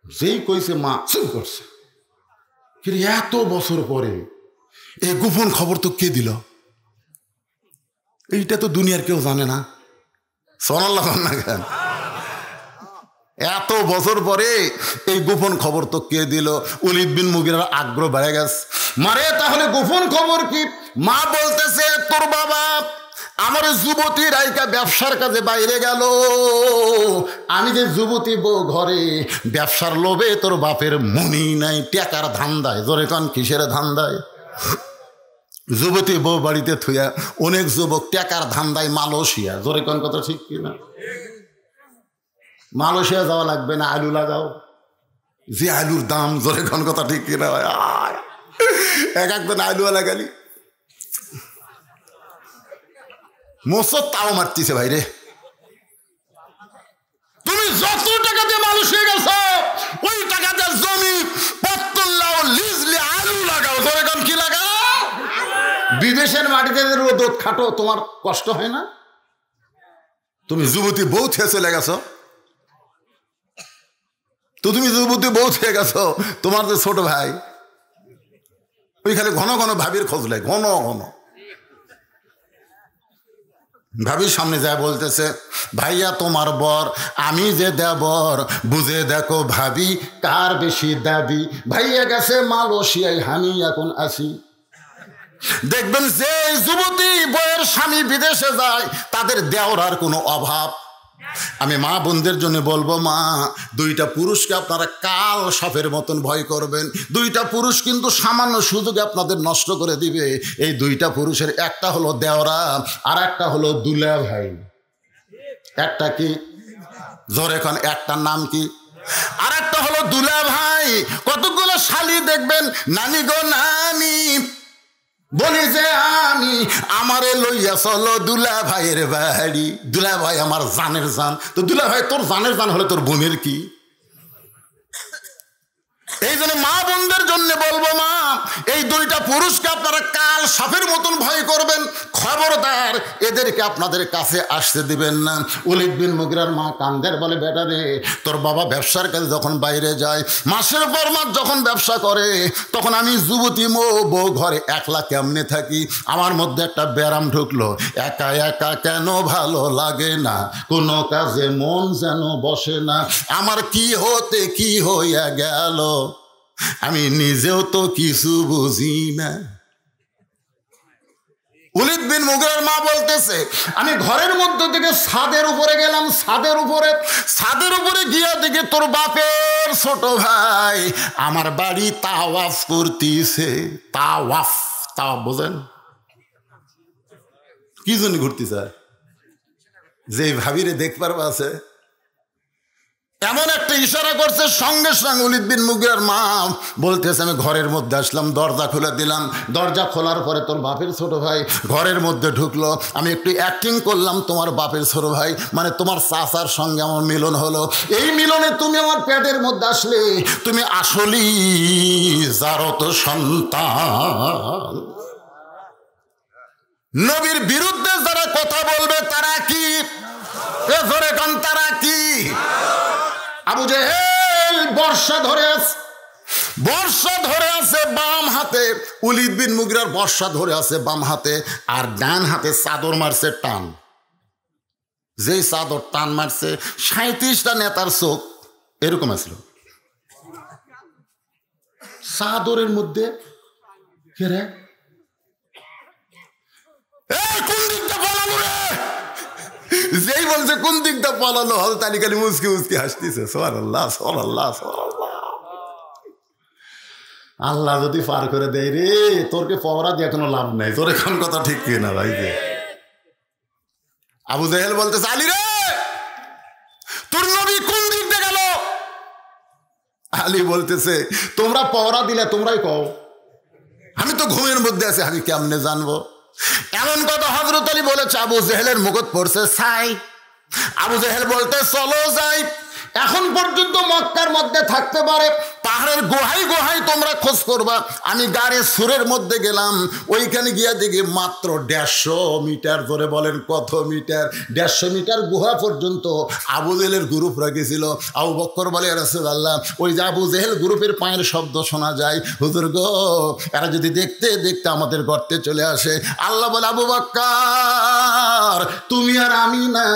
যেই কইছে মা চুপ করছে। এত বছর পরে এই গোপন খবর তো কে দিল? এইটা তো দুনিয়ার কেউ জানে না। সুবহানাল্লাহ না কেন? এত বছর পরে এই গোপন খবর তো কে দিল? ওলীদ বিন মুগিরার আগ্রহ বেড়ে গেছে। মারে তাহলে গোপন খবর কি? মা বলতেছে, তোর বাবা আমার যুবতী রাইকা ব্যবসার কাজে বাইরে গেল, আমি যে যুবতী বউ ঘরে, ব্যবসার লোভে তোর বাপের মনি নাই, টাকার ধান্দায়। জোরে কান কিসের ধান্দায়? যুবতী বউ বাড়িতে থুয়া অনেক যুবক টাকার ধান্দায় মালয়েশিয়া, জোরে কোন কথা ঠিক কিনা? মালয়েশিয়া যাওয়া লাগবে না, আলু লাগাও, যে আলুর দাম, জোরে কোন কথা ঠিক কিনা? এক একদিন আলু লাগালি মোসর তাও মারতিছে ভাই রে। তুমি যত টাকা দিয়ে মালয়েশিয়া গেছো ওই টাকা দিয়ে জমি পত্তর লাও, লিজলি আলু লাগাও, জোরে কোন কি লাগাও? বিদেশের মাটিতে রোদ খাটো, তোমার কষ্ট হয় না? তুমি যুবতী বউ থেকে চলে গেছো, তো তুমি যুবতী বউ থেকে গেছো, তোমার যে ছোট ভাই ওইখানে ঘন ঘন ভাবির খোঁজ নেয়, ঘন ঘন ভাবির সামনে যায় বলতেছে, ভাইয়া তোমার বর, আমি যে দেবর, বুঝে দেখো ভাবি কার বেশি দাবি। ভাইয়া গেছে মালয়েশিয়ায়, আমি এখন আসি। দেখবেন যে যুবতী বউয়ের স্বামী বিদেশে যায় তাদের দেওরার কোনো অভাব। আমি মা বোনদের জন্য বলবো, মা দুইটা পুরুষকে আপনারা কাল সাপের মতন ভয় করবেন। দুইটা পুরুষ কিন্তু সামান্য সুযোগে আপনাদের নষ্ট করে দিবে। এই দুইটা পুরুষের একটা হলো দেওরা, আর একটা হলো দুলা ভাই। একটা কি জোরে এখন, একটার নাম কি? আর একটা হলো দুলা ভাই। কতগুলো শালি দেখবেন, নানি গো নানি বলি যে আমি, আমারে লইয়া চলো দুলা ভাইয়ের বাড়ি। দুলা ভাই আমার জানের জান। তো দুলা ভাই তোর জানের জান হলে তোর বোনের কি? এই জন্য মা বোনদের জন্য বলবো, মা এই দুইটা পুরুষকে আপনারা কাল সাপের মতন ভয় করবেন। খবরদার এদেরকে আপনাদের কাছে আসতে দিবেন না। ওলীদ বিন মুগীরার মা কান্দের, বলে বেটা রে, তোর বাবা ব্যবসার কাজে যখন বাইরে যায়, মাসের পর মাস যখন ব্যবসা করে, তখন আমি যুবতী বউ ঘরে একলা কেমনে থাকি? আমার মধ্যে একটা ব্যারাম ঢুকলো, একা একা কেন ভালো লাগে না, কোনো কাজে মন যেন বসে না। আমার কি হতে কি হইয়া গেল, আমি নিজেও তো কিছু বুঝি না। ওলীদ বিন মুগীরার মা বলতেছে, আমি ঘরের মধ্যে থেকে ছাদের উপরে গেলাম, ছাদের উপরে গিয়া দেখে তোর বাপের ছোট ভাই আমার বাড়ি তাওয়াফ করতেছে। তাওয়াফ বোঝেন কি জন্য ঘুরতেছে? যে ভাবিরে দেখবার আছে এমন একটা ইশারা করছে, সঙ্গে সঙ্গে ওলীদ বিন মুগীরার মা বলতেছে, আমি ঘরের মধ্যে আসলাম, দরজা খুলে দিলাম। দরজা খোলার পরে তোর বাপের ছোট ভাই ঘরের মধ্যে ঢুকলো। আমি একটু অ্যাক্টিং করলাম, তোমার বাপের ছোট ভাই মানে তোমার চাচার সঙ্গে আমার মিলন হলো। এই মিলনে তুমি আমার পেটের মধ্যে আসলে, তুমি আসলেই জারত সন্তান। নবীর বিরুদ্ধে যারা কথা বলবে তারা কি? ধরে কান, তারা কি? আবু জেহেল বর্ষা ধরে আছে বাম হাতে, ওলীদ বিন মুগীরার বর্ষা ধরে আছে বাম হাতে, আর ডান হাতে চাদর মারছে টান। যেই চাদর টান মারছে 37টা নেতার চোখ এরকম আসলো চাদরের মধ্যে। কে রে? কোন দিকটা পালালো রে? যেই বলছে কোন দিকটা পালালো, হযরত আলী খালি মুচকি মুচকি হাসতেছে। সুবহানাল্লাহ, সুবহানাল্লাহ, সুবহানাল্লাহ। আল্লাহ যদি পার করে দেয় রে, তোরকে পওরা দিয়ে কোনো লাভ নাই। তোর এখন কথা ঠিক কি না ভাই? আবু জেহেল বলতেছে, আলী রে তোর নবী কোন দিক দিয়ে গেল? আলী বলতেছে, তোমরা পওরা দিলে তোমরাই কও, আমি তো ঘুমের মধ্যে আছি, আমি কেমনে জানবো? এমন কথা হযরত আলী বলেছে। আবু জেহেলের মুখত পড়ছে ছাই। আবু জেহেল বলতে, চলো যাই। এখন পর্যন্ত মক্কার মধ্যে থাকতে পারে, পাহাড়ের গুহায় তোমরা খোঁজ করবা। আমি গাড়ি সুরের মধ্যে গেলাম, ওইখানে গিয়া দেখি মাত্র 150 মিটার, ধরে বলেন কত মিটার? 150 মিটার গুহা পর্যন্ত আবু জেহেলের গ্রুপ রেখেছিল। আবু বকর বলে, ইয়া রাসূলুল্লাহ, ওই যে আবু জেহেল গ্রুপের পায়ের শব্দ শোনা যায়, হুজুর গো, এরা যদি দেখতে দেখতে আমাদের গর্তে চলে আসে। আল্লাহ বলে, আবু বকর তুমি আর আমি না,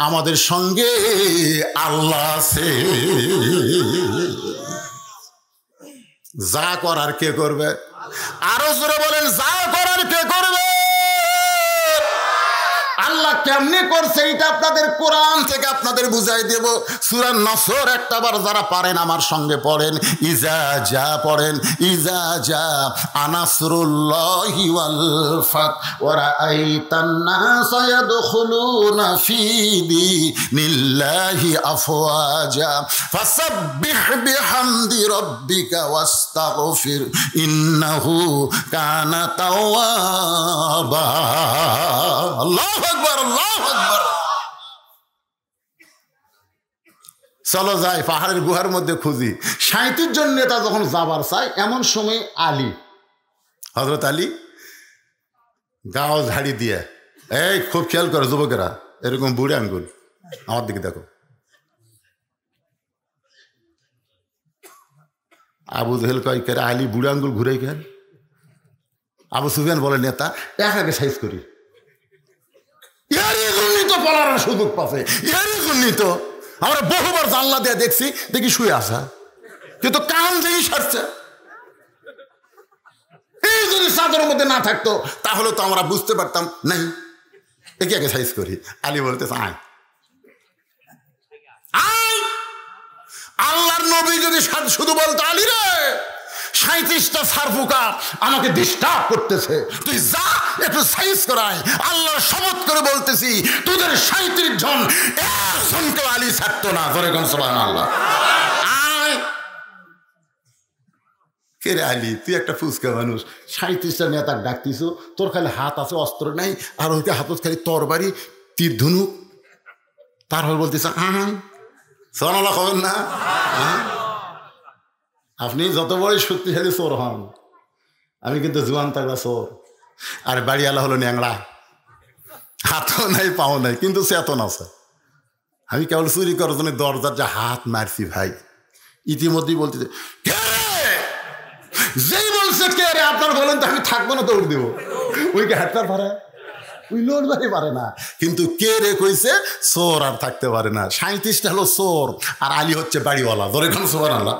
আমাদের সঙ্গে আল্লাহ আছে। যা করার কে করবে? আরো জোরে বলেন, যা করার কে করবে? আল্লাহ কেমনে করছে এটা আপনাদের কোরআন থেকে আপনাদের বুঝাই দেব। সূরা নসর একটাবার যারা পারেন আমার সঙ্গে পড়েন, ইজা যা পড়েন, ইজা যা আনাসরুল্লাহি ওয়াল ফাত ওয়া রাআইতান নাসা ইয়াদখুলুনা ফি দীনিল্লাহি আফওয়াজা ফাসাব্বিহ বিহামদি রাব্বিকা ওয়াস্তাগফির ইন্নাহু কানা তাওয়াবা। আল্লাহু আকবার, আল্লাহু আকবার। চলো যাই পাহাড়ের গুহার মধ্যে খুঁজি। 37 জন নেতা যখন যাবার চায় এমন সময় আলী, হযরত আলী গাও ঝাড়ি দিয়ে, এই খুব খেয়াল করে যুবকেরা, এরকম বুড়ে আঙ্গুল আমার দিকে দেখো। আবু জেহেল কয় করে আলী বুড়ে আঙ্গুল ঘুরে কেন? আবু সুফিয়ান বলে নেতা একাকে সাইজ করি, এরই জন্যই তো পলার সুযোগ পাচ্ছে, এরই জন্যই তো আমরা বহুবার জানলা দিয়ে দেখছি, দেখি শুয়ে আসা, কিন্তু কাম জিনিস আসছে। এই যদি চাদরের মধ্যে না থাকতো তাহলে তো আমরা বুঝতে পারতাম নাই, একে আগে সাইজ করি। আলী বলতেছে আয় আয়। আল্লাহর নবী যদি শুধু বলতো আলী রে 37টা সারফুকা আমাকে ডিস্টার্ব করতেছে, তুই যা একটু সাইজ করাই, আল্লাহর শপথ করে বলতেছি তোদের 37 জন একজনকে আলী ছাড়তো না। ধরে কোন সুবহানাল্লাহ। আয় কে রে আলী, তুই একটা ফুচকা মানুষ, 37টা নেতার ডাকতিস, তোর খালি হাত আছে অস্ত্র নাই, আর ওইটা হাতত খালি তরবারি তীর ধনুক, তারপর বলতেছে আয়। সুবহানাল্লাহ খবর না? আপনি যত বড়ই শক্তিশালী চোর হন, আমি কিন্তু জুয়ান তাগড়া চোর, আর বাড়িওয়ালা হলো ন্যাংড়া, হাতও নাই পাও নাই, কিন্তু চেতন আছে। আমি কেবল চুরি করার জন্য দরজার যে হাত মারছি ভাই, ইতিমধ্যেই বলতেছে কে রে, যেই বলছে কে রে আপনার বলেন তো আমি থাকবো না, দৌড় দেবো। ওইকে হাতটার ভাড়া ওই লোড বাড়ি পারে না, কিন্তু কে রে কইছে চোর আর থাকতে পারে না। 37টা হলো চোর আর আলী হচ্ছে বাড়িওয়ালা। ধরে কোন সুবহানাল্লাহ।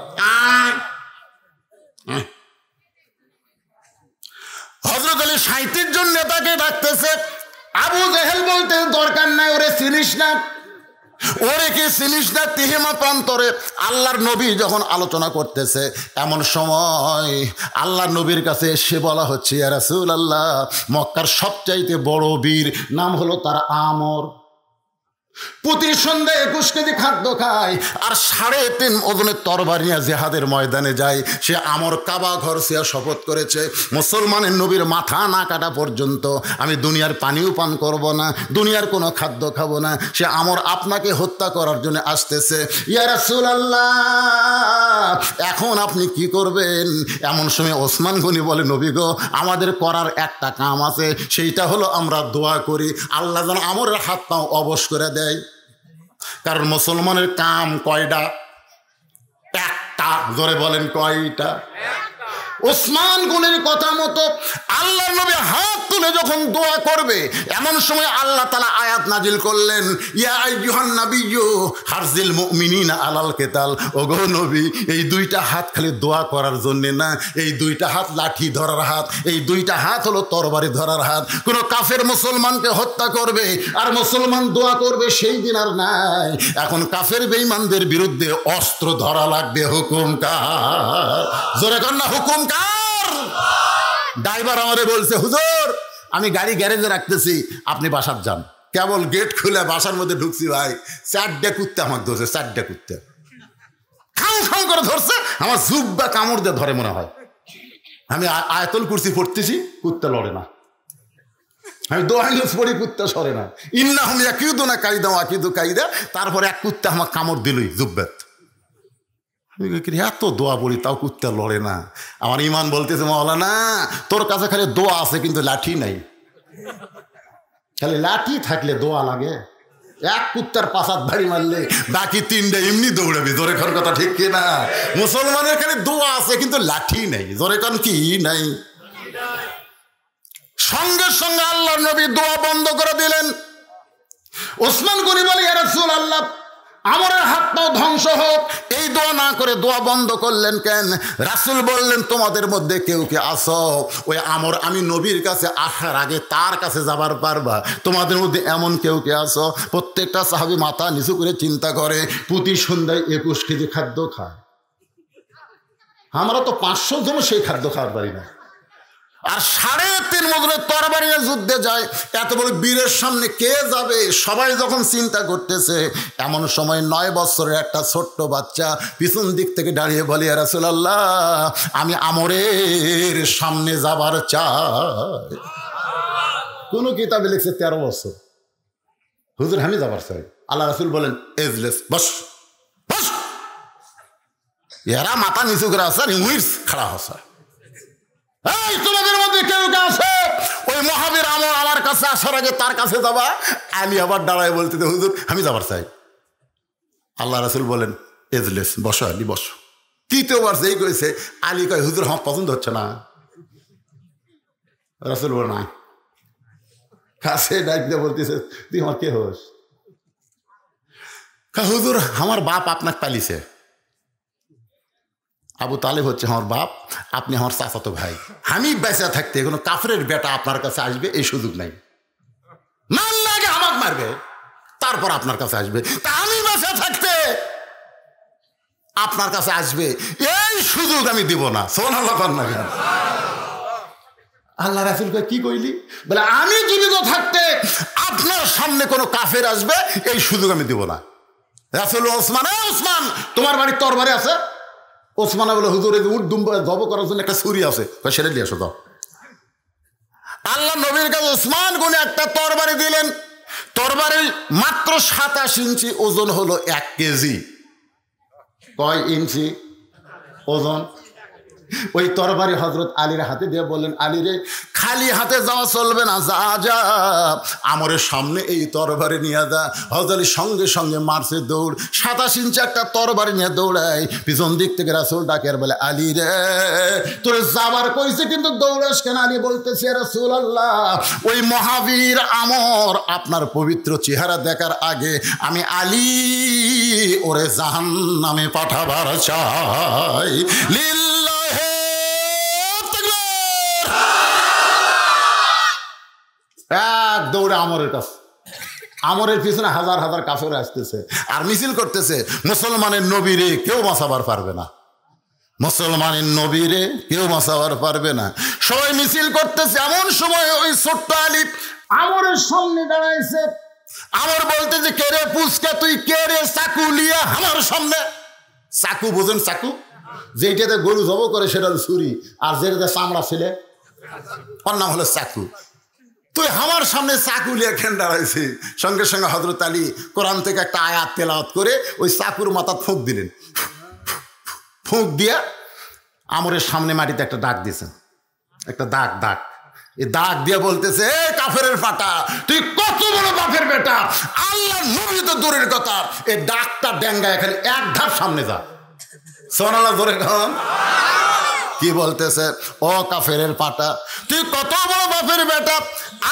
হযরত আলী 37 জন নেতাকে ডাকতেছে। আবু জেহেল বলতে দরকার নাই, ওরে চিনিস না, ওরে কি চিনিস না? তিহিমা প্রান্তরে আল্লাহর নবী যখন আলোচনা করতেছে এমন সময় আল্লাহর নবীর কাছে এসে বলা হচ্ছে ইয়া রাসূলুল্লাহ, মক্কার সবচাইতে বড় বীর নাম হলো তার আমর, প্রতি সন্ধ্যায় 21 কেজি খাদ্য খায় আর 3.5 ওজনের তরবারি নিয়ে জেহাদের ময়দানে যায়। সে আমর কাবা ঘর সে শপথ করেছে মুসলমানের নবীর মাথা না কাটা পর্যন্ত আমি দুনিয়ার পানিও পান করব না, দুনিয়ার কোনো খাদ্য খাবো না। সে আমর আপনাকে হত্যা করার জন্য আসতেছে। ইয়া রাসূলুল্লাহ, এখন আপনি কি করবেন? এমন সময় ওসমান গনি বলে নবী গো, আমাদের করার একটা কাম আছে, সেইটা হলো আমরা দোয়া করি আল্লাহ যেন আমরের হাত পাও অবশ করে দেয়। কারণ মুসলমানের কাম কয়টা? একটা। জোরে বলেন কয়টা? ওসমান গনির কথা মতো আল্লাহর নবী হাত তুলে যখন দোয়া করবে এমন সময় আল্লাহ তাআলা আয়াত নাজিল করলেন, ইয়া আইয়ুহান নাবিয়্যু হারজিল মুমিনিনা আলাল কিতাল। ওগো নবী, এই 2টা হাত খালি দোয়া করার জন্য না, এই 2টা হাত লাঠি ধরার হাত, এই 2টা হাত হলো তরবারি ধরার হাত। কোন কাফের মুসলমানকে হত্যা করবে আর মুসলমান দোয়া করবে, সেই দিন আর নাই। এখন কাফের বেঈমানদের বিরুদ্ধে অস্ত্র ধরা লাগবে। হুকুম কার? জোরে কর না, হুকুম কার? ড্রাইভার আমারে বলছে হুজুর আমি গাড়ি গ্যারেজে রাখতেছি, আপনি বাসার যান। কেবল গেট খুলে বাসার মধ্যে ঢুকছি ভাই, 4টা কুত্তে আমাকে ধরছে, 4টা কুত্তে খাও খাও করে ধরছে, আমার জুব্বা কামড় দিয়ে ধরে মনে হয়। আমি আয়াতুল কুরসি পড়তেছি, কুত্তে লড়ে না। আমি দোয়া পড়ি, কুত্তে সরে না। ইন্নাহুম ইয়াকিদুনা কাইদা ওয়া আকিদু কাইদা। তারপরে এক কুত্তে আমার কামড় দিলই জুব্বাত। এত দোয়া পড়ি তাও কুত্তা লড়ে না। আমার ইমান বলতেছে মাওলানা তোর কাছে খালি দোয়া আছে কিন্তু লাঠি নাই। খালি লাঠি থাকলে দোয়া লাগে? এক কুত্তার পাশাত ভারী মারলে বাকি 3টা এমনি দৌড়াবি। জোরে কর কথা ঠিক কি না? মুসলমানের খালি দোয়া আছে কিন্তু লাঠি নাই। জোরে কর কি নাই? সঙ্গে সঙ্গে আল্লাহর নবী দোয়া বন্ধ করে দিলেন। ওসমান গনি বলে ইয়া রাসূলুল্লাহ, আমরের হাত পাও ধ্বংস হোক, এই দোয়া না করে দোয়া বন্ধ করলেন কেন? রাসূল বললেন তোমাদের মধ্যে কেউ কে আসো, ওই আমর আমি নবীর কাছে আসার আগে তার কাছে যাবার পারবা? তোমাদের মধ্যে এমন কেউ কে আসো? প্রত্যেকটা সাহাবী মাথা নিচু করে চিন্তা করে, প্রতি সন্ধ্যায় 21 কেজি খাদ্য খায়, আমরা তো 500 জন সেই খাদ্য খাওয়ার পারি না। আর 3.5 মজুরের তরবারি যুদ্ধে যায়, এত বড় বীরের সামনে কে যাবে? সবাই যখন চিন্তা করতেছে, এমন সময় 9 বছরের একটা ছোট্ট বাচ্চা পিছন দিক থেকে দাঁড়িয়ে বলে, ইয়া রাসূলুল্লাহ, আমি আমরের সামনে যাবার চাই। কোন কিতাবে লিখছে 13 বছর। হুজুর আমি যাবার চাই। আল্লাহ রাসূল বলেন, এজলেস, বস বস। এরা মাথা নিচু করে আছে, খাড়া হসা। এই তোমাদের মধ্যে কেউ কে আছে ওই মহাবীর আমর আমার কাছে আসার আগে তার কাছে যাবা? আলী আবার দাঁড়ায় বলতে, হুজুর আমি যাবার চাই। আল্লাহ রাসূল বলেন, এজলেস, বসো আলী বসো। তৃতীয়বার যেই করেছে, আলী কয়, হুজুর আমার পছন্দ হচ্ছে না। রাসূল বলে, না। কাছে ডাকতে বলতেছে, তুই আমার কে হোস? হুজুর আমার বাপ আপনাকে পালিছে। আবু তালেব হচ্ছে আমার বাপ, আপনি আমার চাচাতো ভাই। আমি বেঁচে থাকতে কোনো কাফেরের বেটা আপনার কাছে আসবে এই সুযোগ নাই। মারলে আগে আমাকে মারবে, তারপর আপনার কাছে আসবে। তা আমি বেঁচে থাকতে আপনার কাছে আসবে এই সুযোগ আমি দিব না। সুবহানাল্লাহ না কেন? আল্লাহ রাসূল কি কইলি? বলে আমি জীবিত থাকতে আপনার সামনে কোনো কাফের আসবে এই সুযোগ আমি দিব না। রাসূল ওসমান, ওসমান তোমার বাড়ির তরবারি আছে? ওসমান বলে, হুজুর উট দুম্বা জব করার জন্য একটা ছুরি আছে, সেটা দিয়ে আসো। দাও। আল্লাহ নবীর কাছে ওসমান গুনে একটা তরবারি দিলেন। তরবারির মাত্র 27 ইঞ্চি ওজন, হলো 1 কেজি। কয় ইঞ্চি ওজন? ওই তরবারি হযরত আলীর হাতে দিয়ে বললেন, আলী রে, খালি হাতে যাওয়া চলবে না, যা যা আমরের সামনে এই তরবারি নিয়ে যা। হযরত আলী সঙ্গে সঙ্গে মারছে দৌড়। 27 ইঞ্চি একটা তরবারি নিয়ে দৌড়ায়। পিছন দিক থেকে রাসূল ডাকে আর বলে, আলী রে, তোরে যাবার কইছে কিন্তু দৌড়াস কেন? আলী বলতেছে, রাসূলুল্লাহ, ওই মহাবীর আমর আপনার পবিত্র চেহারা দেখার আগে আমি আলী ওরে জাহান্নামে পাঠাবার চাই। এক দৌড়ে আমরের কাছে। আমরের পিছনে হাজার হাজার কাফের আসতেছে আর মিছিল করতেছে, মুসলমানের নবীরে কেউ বাঁচাবার পারবে না, মুসলমানের নবীরে কেউ বাঁচাবার পারবে না। সবাই মিছিল করতেছে। এমন সময় ওই ছোট্ট আলী আমরের সামনে দাঁড়াইছে। আমর বলতেছে, কে রে পুচকা, তুই কে রে চাকু লিয়া আমার সামনে? চাকু বোঝেন? চাকু যেটাতে গরু জব করে সেটা ছুরি, আর যেটাতে চামড়া ছিলে ওর নাম হলো চাকু। তুই আমার সামনে চাকু লিয়ে খেন দাঁড়াইছি। সঙ্গে সঙ্গে হযরত আলী কোরআন থেকে একটা আয়াত তেলাওয়াত করে ওই চাকুর মাথা ফুঁক দিলেন। ফুঁক দিয়া আমরের সামনে মাটিতে একটা দাগ দিয়েছেন, একটা দাগ। এই দাগ দিয়ে বলতেছে, এ কাফেরের ফাটা, তুই কত বড় বাপের বেটা! আল্লাহ নবী তো দূরের কথা, এই দাগটা ডেঙ্গা এখানে 1 ধাপ সামনে যা। সুবহানাল্লাহ জোরে খান। কি বলতেছে? ও কাফেরের পাটা, তুই কত বড় বাপের বেটা!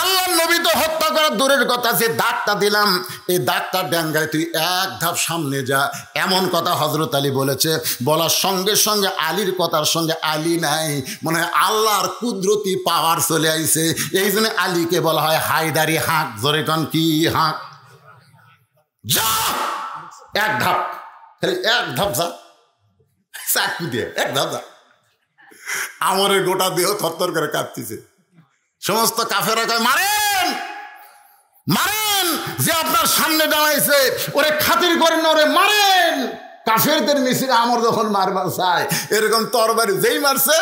আল্লাহ নবী তো হত্যা করার দূরের কথা, যে দাগটা দিলাম এই দাগটা ডেঙ্গায় তুই 1 ধাপ সামনে যা। এমন কথা হযরত আলী বলেছে। বলার সঙ্গে সঙ্গে আলীর কথার সঙ্গে আলী নাই, মনে হয় আল্লাহর কুদরতি পাওয়ার চলে আইছে। এই জন্য আলীকে বলা হয় হায়দারি হাঁক। জোরে কান, কি হাঁক? যা 1 ধাপ, 1 ধাপ যা, চাকু দিয়ে 1 ধাপ যা। আমরের গোটা দেহ থরথর করে কাঁপতেছে। সমস্ত কাফেরা কয়, মারেন মারেন, যে আপনার সামনে দাঁড়াইছে ওরে খাতির করেন না, ওরে মারেন। কাফেরদের মিছিল আমর যখন মারবার চায়, এরকম তরবারি যেই মারছে,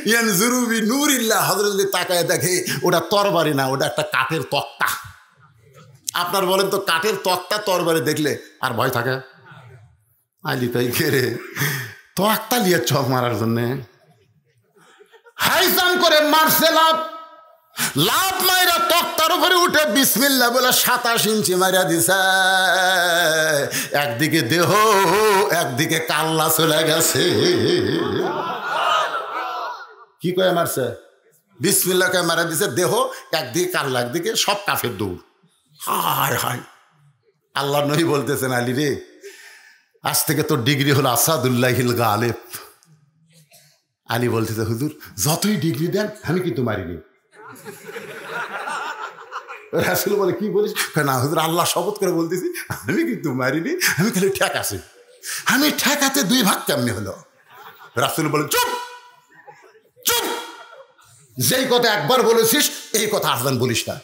ইয়ান জুরুবি নূরিল্লাহ, হযরত তাকায় দেখে ওটা তরবারি না, ওটা একটা কাঠের তক্তা। আপনার বলেন তো, কাঠের তক্তা তরবারি দেখলে আর ভয় থাকে? আলী তাই ঘেরে তক্তা লিয়ে চক মারার জন্যে হাইজাম করে মারছে। লাভ মাইরা তক্তার উপরে উঠে বিসমিল্লাহ বলে 27 ইঞ্চি মাইরা দিছে। একদিকে দেহ, একদিকে কাল্লা চলে গেছে। কি কয়ে মারছে? বিসমিল্লাহ কে মারা দিছে। দেহ একদিকে, কাল্লা একদিকে, সব কাফের দৌড়। হায় হায়। আল্লাহ নবী বলতেছেন, আলী রে, আজ থেকে তোর ডিগ্রি হলো আসাদুল্লাহিল গালেব। আলী বলতেছে হুজুর যতই ডিগ্রি দেন আমি কিন্তু মারিনি। রাসূল বলে কি বলিস? না হুজুর আল্লাহ শপথ করে বলতেছি আমি কিন্তু মারিনি, আমি খালি ঠেকাছি। আমি ঠেকাতে 2 ভাগ কেমনি হলো? রাসূল বলে চুপ চুপ, যেই কথা একবার বলেছিস এই কথা আসবেন বলিস না।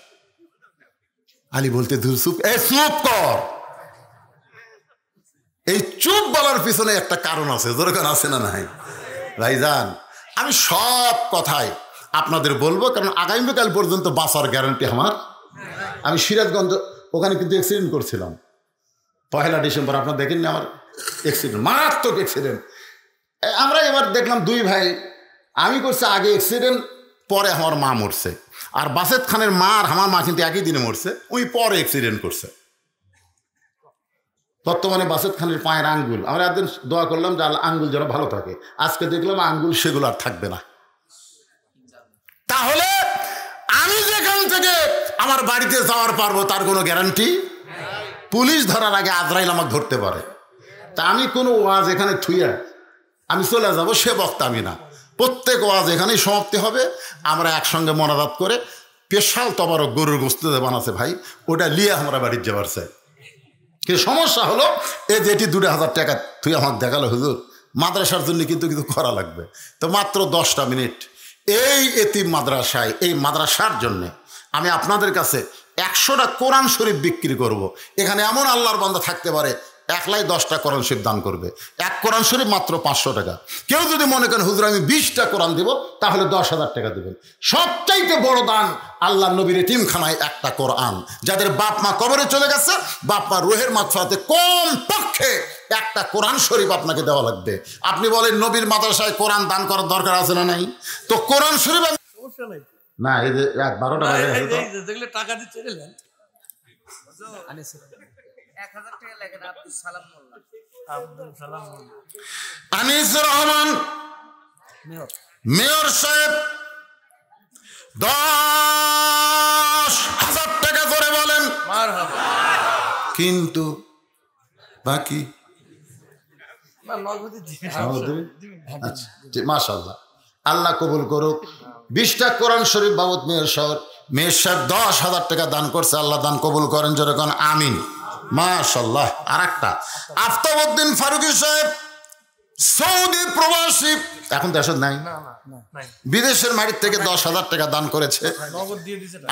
আলী বলতে ধুর চুপ, চুপ কর। এই চুপ বলার পিছনে একটা কারণ আছে, যেরকম আছে না নাই ভাইজান? আমি সব কথাই আপনাদের বলবো, কারণ আগামীকাল পর্যন্ত বাঁচার গ্যারান্টি আমার। আমি সিরাজগঞ্জ ওখানে কিন্তু অ্যাক্সিডেন্ট করছিলাম 1 ডিসেম্বর, আপনারা দেখেননি আমার অ্যাক্সিডেন্ট, মারাত্মক অ্যাক্সিডেন্ট। আমরা এবার দেখলাম 2 ভাই, আমি করছি আগে অ্যাক্সিডেন্ট, পরে আমার মা মরছে। আর বাসেদ খানের মা আর আমার মা কিন্তু একই দিনে মরছে, ওই পরে অ্যাক্সিডেন্ট করছে। বর্তমানে বাসেদ খানের পায়ের আঙ্গুল, আমরা একদিন দোয়া করলাম যে আঙ্গুল যেন ভালো থাকে, আজকে দেখলাম আঙ্গুল সেগুলো আর থাকবে না। তাহলে আমি যেখান থেকে আমার বাড়িতে যাওয়ার পারবো তার কোনো গ্যারান্টি? পুলিশ ধরার আগে আজরাইল আমাকে ধরতে পারে। তা আমি কোনো ওয়াজ এখানে থুইয়া আমি চলে যাব সে বক্তা আমি না। প্রত্যেক ওয়াজ এখানেই সমাপ্তি হবে। আমরা একসঙ্গে মোনাজাত করে স্পেশাল তবারক গরুর গোশত বানাচ্ছে ভাই, ওটা নিয়ে আমরা বাড়ির যাবার চাই। কিন্তু সমস্যা হলো এই যে এটি 2000 টাকা তুই আমাকে দেখালো হুজুর, মাদ্রাসার জন্য কিন্তু কিছু করা লাগবে। তো মাত্র 10টা মিনিট এই এতিম মাদ্রাসায়, এই মাদ্রাসার জন্যে আমি আপনাদের কাছে 100টা কোরআন শরীফ বিক্রি করব। এখানে এমন আল্লাহর বান্দা থাকতে পারে একলাই 10টা কোরআন শরীফ দান করবে। এক কোরআন শরীফ মাত্র 500 টাকা। কেউ যদি মনে করেন হুজুর আমি 20টা কোরআন দেব, তাহলে 10,000 টাকা দেবেন। সবচাইতে বড় দান আল্লাহ নবীর এতিমখানায় একটা কোরআন। যাদের বাপ মা কবরে চলে গেছে, বাপ মা রুহের মাগফিরাতে কম পক্ষে একটা কোরআন শরীফ আপনাকে দেওয়া লাগবে। আপনি বলেন নবীর মাদ্রাসায় কোরআন দান করার দরকার আছে না নাই? তো কোরআন শরীফ না, এই যে 12টা দেখলে টাকা দিচ্ছে গেলেন 1000 টাকা লাগে না। আব্দুল সালাম আনিসুর রহমান মেয়র সাহেব 10,000 টাকা করে বলেন। কিন্তু বাকি আচ্ছা মাশাআল্লাহ, আল্লাহ কবুল করুক। 20টা কোরআন শরীফ বাবদ মেয়র সাহেব 10,000 টাকা দান করছে। আল্লাহ দান কবুল করেন, যেরকম আমিন মাশাআল্লাহ। আর একটা আফতাবউদ্দিন ফারুকী সাহেব সৌদি প্রবাসী, এখন দেশ নাই, বিদেশের মাটির থেকে 10,000 টাকা দান করেছে।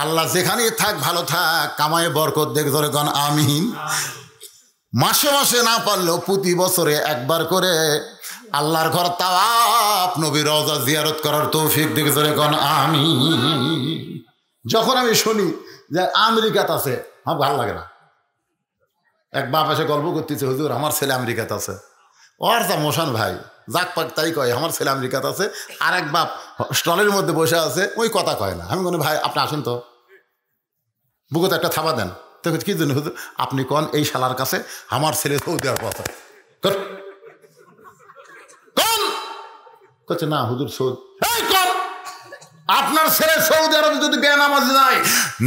আল্লাহ যেখানেই থাক ভালো থাক, কামায়ে বরকত দেখ, যেরকম আমিন। মাসে মাসে না পারলেও প্রতি বছরে একবার করে আল্লাহর ঘর তাওয়াফ, নবীর রওজা জিয়ারত করার তৌফিক দিকে যেরকম আমিন। যখন আমি শুনি যে আমেরিকাতে আছে, আমার ভালো লাগে না। এক বাপ এসে গল্প করতেছে, হুজুর আমার ছেলে আমেরিকাতে আছে। ওর যা মোশন ভাই, যাক পাক তাই কয় আমার ছেলে আমেরিকাতে আছে। আর এক বাপ স্টলের মধ্যে বসে আছে, ওই কথা কয় না। আমি বলি ভাই আপনি আসেন তো, বুকুতে একটা থাবা দেন। তো কি জন্য হুজুর? আপনি কন এই শালার কাছে আমার ছেলে সৌদি আরব আছে। কন না হুজুর সৌদি, আপনার ছেলে সৌদি আরবে যদি বেনামাজি যায়,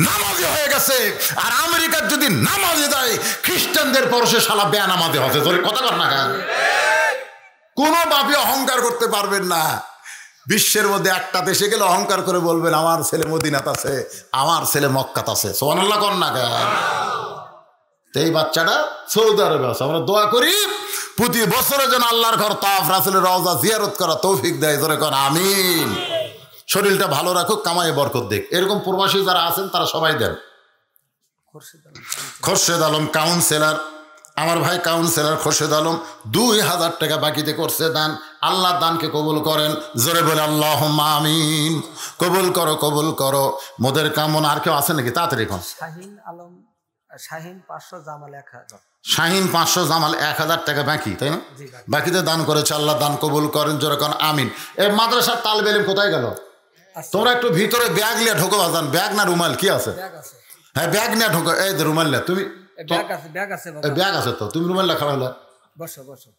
নামাজি হয়ে গেছে। আর আমেরিকার যদি নামাজি যায়, খ্রিস্টানদের পরশে শালা বেনামাজি হচ্ছে। তোর কথা কর না, কোনো বাপি অহংকার করতে পারবেন না। বিশ্বের মধ্যে একটা দেশে গেলে অহংকার করে বলবেন আমার ছেলে মদিনাত আছে, আমার ছেলে মক্কাত আছে। সুবহানাল্লাহ কর না কেন? এই বাচ্চাটা সৌদি আরবে আছে। আমরা দোয়া করি প্রতি বছরে যেন আল্লাহর ঘর তাওয়াফ, রাসূলের রওজা জিয়ারত করা তৌফিক দেয়। ধরে কর আমিন। শরীরটা ভালো রাখুক, কামায়ে বরকত দেখ। এরকম প্রবাসী যারা আছেন তারা সবাই দেন। খোরশেদ আলম কাউন্সিলর, আমার ভাই কাউন্সিলর খোরশেদ আলম 2,000 টাকা বাকিতে করছে দান। আল্লাহ দানকে কবুল করেন, জোরে বলে আল্লাহুম্মা আমিন। কবুল করো, কবুল করো মোদের কামনা। আর কেউ আছে নাকি? তাড়াতাড়ি এখন। শাহিন আলম, শাহিন 500, জামাল 1000। শাহিন 500, জামাল 1000 টাকা বাকি, তাই না? বাকিতে দান করেছে, আল্লাহ দান কবুল করেন, যেরকম আমিন। এই মাদ্রাসার তালবে ইলম কোথায় গেল? তোমরা একটু ভিতরে ব্যাগ নিয়ে ঢোকো বাজান। ব্যাগ না রুমাল কি আছে? হ্যাঁ ব্যাগ নিয়ে ঢোকো। এই রুমাল না, তুমি ব্যাগ আছে তো, তুমি রুমাল লেখা হলো। বসো বসো,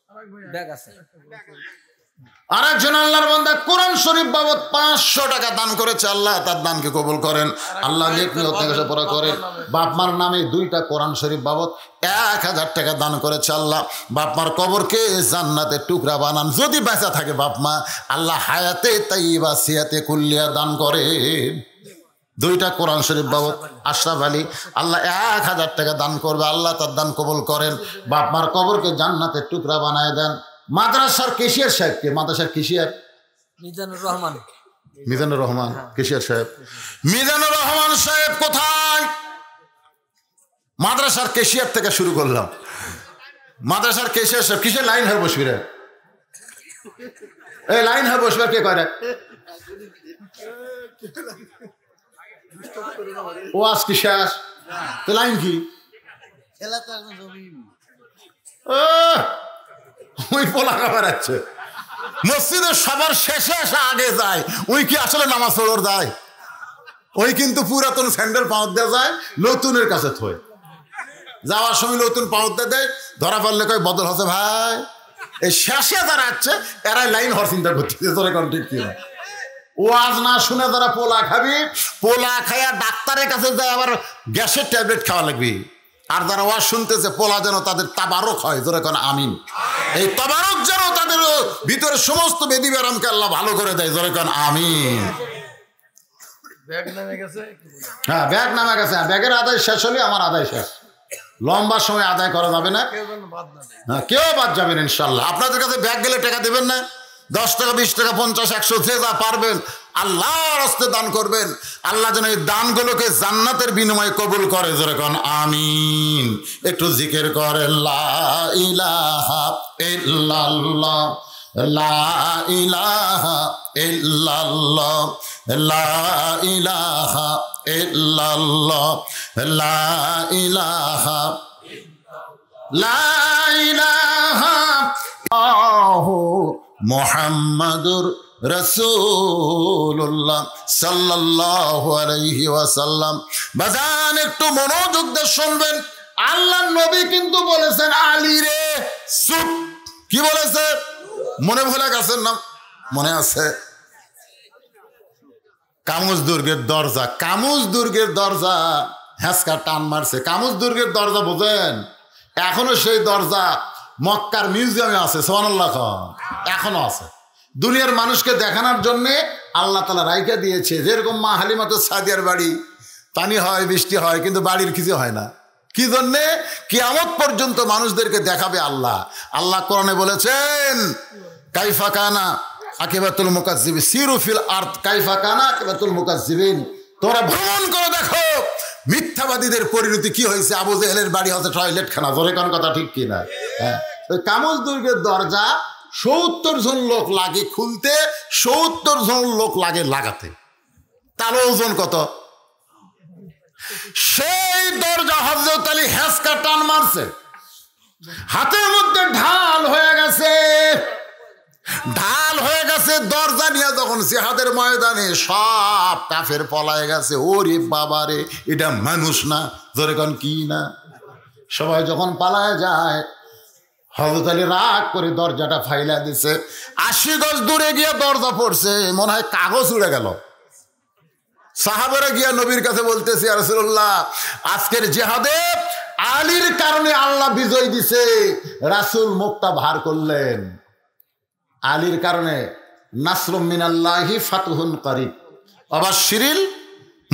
ব্যাগ আছে। আর একজন আল্লাহর বান্দা কোরআন শরীফ বাবদ 500 টাকা দান করেছে, আল্লাহ তার দানকে কবুল করেন, আল্লাহ নেক নিয়ত থেকে পড়া করেন। বাপ মার নামে 2টা কোরআন শরীফ বাবদ 1000 টাকা দান করেছে, আল্লাহ বাপ মার কবরকে জান্নাতের টুকরা বানান। যদি বেঁচে থাকে বাপ মা, আল্লাহ হায়াতে তাইয়্যিবা সিয়াতে কুল্লিয়া দান করেন। 2টা কোরআন শরীফ বাবদ আশরাফ আলী আল্লাহ 1000 টাকা দান করবে, আল্লাহ তার দান কবুল করেন, বাপ মার কবরকে জান্নাতের টুকরা বানায় দেন। মাদ্রাসার কেশিয়ার সাহেবকে, মাদ্রাসার কেশিয়ার মিজানুর রহমান, মিজানুর রহমান কেশিয়ার সাহেব, মিজানুর রহমান সাহেব কোথায়? মাদ্রাসার কেশিয়ার থেকে শুরু করলাম। মাদ্রাসার কেশিয়ার সাহেব কিসের লাইন হয়ে বসবি রে? এই লাইন হয়ে বসবে কে করে? ও আজ কি শেষ? তো লাইন কি? ওই পোলা খাবার আছে মসজিদের সবার শেষে এসে আগে যায়, ওই কি আসলে নামাজ পড়ার যায়? ওই কিন্তু পুরাতন স্যান্ডেল পাউত দেওয়া যায়, নতুনের কাছে থয়, যাওয়ার সময় নতুন পাউত দেয়, ধরা পড়লে কয় বদল হচ্ছে ভাই। এই শেষে যারা আছে এরাই লাইন হওয়ার চিন্তা করতেছে, তোরা কোন ঠিক কিনা। ওয়াজ না শুনে যারা পোলা খাবি, পোলা খাইয়া ডাক্তারের কাছে যায় আবার গ্যাসের ট্যাবলেট খাওয়া লাগবে। আর যারা ওয়াজ শুনতেছে পোলা যেন তাদের তাবারক হয়, জোরে কোন আমিন। এই তাবারক যেন তাদের ভিতরে সমস্ত বেদি ব্যারামকে আল্লাহ ভালো করে দেয়, জোরে কোন আমিন। ব্যাগ নেমে গেছে, হ্যাঁ ব্যাগ নামা গেছে, ব্যাগের আদায় শেষ হলে আমার আদায় শেষ। লম্বা সময় আদায় করা যাবে না, হ্যাঁ কেউ বাদ যাবেন ইনশাল্লাহ। আপনাদের কাছে ব্যাগ গেলে টাকা দেবেন না, 10 টাকা 20 টাকা 50 100 যে যা পারবেন আল্লাহর রাস্তে দান করবেন। আল্লাহ যেন এই দানগুলোকে জান্নাতের বিনিময়ে কবুল করে, যেরকম আমিন। একটু জিকির করেন লা ইলাহা ইল্লাল্লাহ, লা ইলাহা ইল্লাল্লাহ, লা ইলাহা ইল্লাল্লাহ, লা ইলাহা, লা ইলাহা মুহাম্মাদুর রাসূলুল্লাহ সাল্লাল্লাহু আলাইহি ওয়াসাল্লাম। বাজান একটু মনোযোগ দিয়ে শুনবেন, আল্লাহর নবী কিন্তু বলেছেন আলী রে চুপ। কি বলেছে? মনে ভুলে গেছেন না? মনে আছে? কামুজ দুর্গের দরজা, কামুজ দুর্গের দরজা হ্যাঁচকা টান মারছে। কামুজ দুর্গের দরজা বোঝেন? এখনো সেই দরজা মক্কার মিউজিয়ামে আছে, সুবহানাল্লাহ, এখনো আছে। দুনিয়ার মানুষকে দেখানোর জন্যে আল্লাহ তাআলা রাইখা দিয়েছে। যেরকম মা হালিমাতু সাদিয়ার বাড়ি, পানি হয় বৃষ্টি হয় কিন্তু বাড়ির কিছু হয় না। কি জন্যে? কিয়ামত পর্যন্ত মানুষদেরকে দেখাবে আল্লাহ। আল্লাহ কোরআনে বলেছেন কাইফা কানা আকিবাতুল মুকাজ্জিবিন, সিরু ফিল আরদ কাইফা কানা আকিবাতুল মুকাজ্জিবিন। তোমরা ভ্রমণ করে দেখো মিথ্যাবাদীদের পরিণতি কি হয়েছে। আবু জেহেলের বাড়ি হচ্ছে টয়লেট খানা, জোরে কোন কথা ঠিক কিনা? হ্যাঁ, কামুজ দুর্গের দরজা 70 জন লোক লাগে খুলতে, 70 জন লোক লাগে লাগাতে। তার ওজন কত? সেই দরজা হযরত আলী হ্যাঁচকা টান মারছে, হাতের মধ্যে ঢাল হয়ে গেছে, ঢাল হয়ে গেছে। দরজা নিয়ে যখন জিহাদের ময়দানে সব কাফের পলায় গেছে। ওরে বাবারে, এটা মানুষ না, ধরে কোন কি না। সবাই যখন পালায় যায়, হযরত আলী রাগ করে দরজাটা ফাইলা দিছে। 80 গজ দূরে গিয়ে দরজা পড়ছে, মনে হয় কাগজ উড়ে গেল। সাহাবারা গিয়া নবীর কাছে বলতেছে, ইয়া রাসূলুল্লাহ, আজকের জিহাদে আলীর কারণে আল্লাহ বিজয় দিছে। রাসূল মুখটা ভার করলেন, আলীর কারণে নাসরুম মিনাল্লাহি ফাতহুন করিব ওয়াবাশশিরিল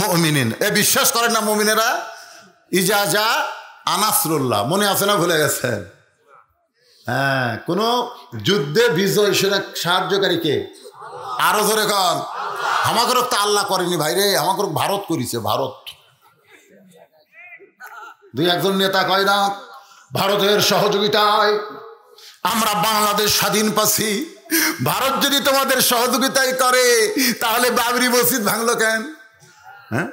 মুমিনিন। এ বিশ্বাস করেন না মুমিনেরা? ইজাজা আনাসরুল্লাহ, মনে আছে না? ভুলে গেছেন? হ্যাঁ, কোন যুদ্ধে বিজয় সেটা সাহায্যকারী কে? আরো ধরে কন, আমাকে তো আল্লাহ করেনি ভাই রে, আমাকে ভারত করেছে। ভারত, 2-1 নেতা কয় না ভারতের সহযোগিতায় আমরা বাংলাদেশ স্বাধীন পাচ্ছি। ভারত যদি তোমাদের সহযোগিতাই করে তাহলে বাবরি মসজিদ ভাঙলো কেন? হ্যাঁ,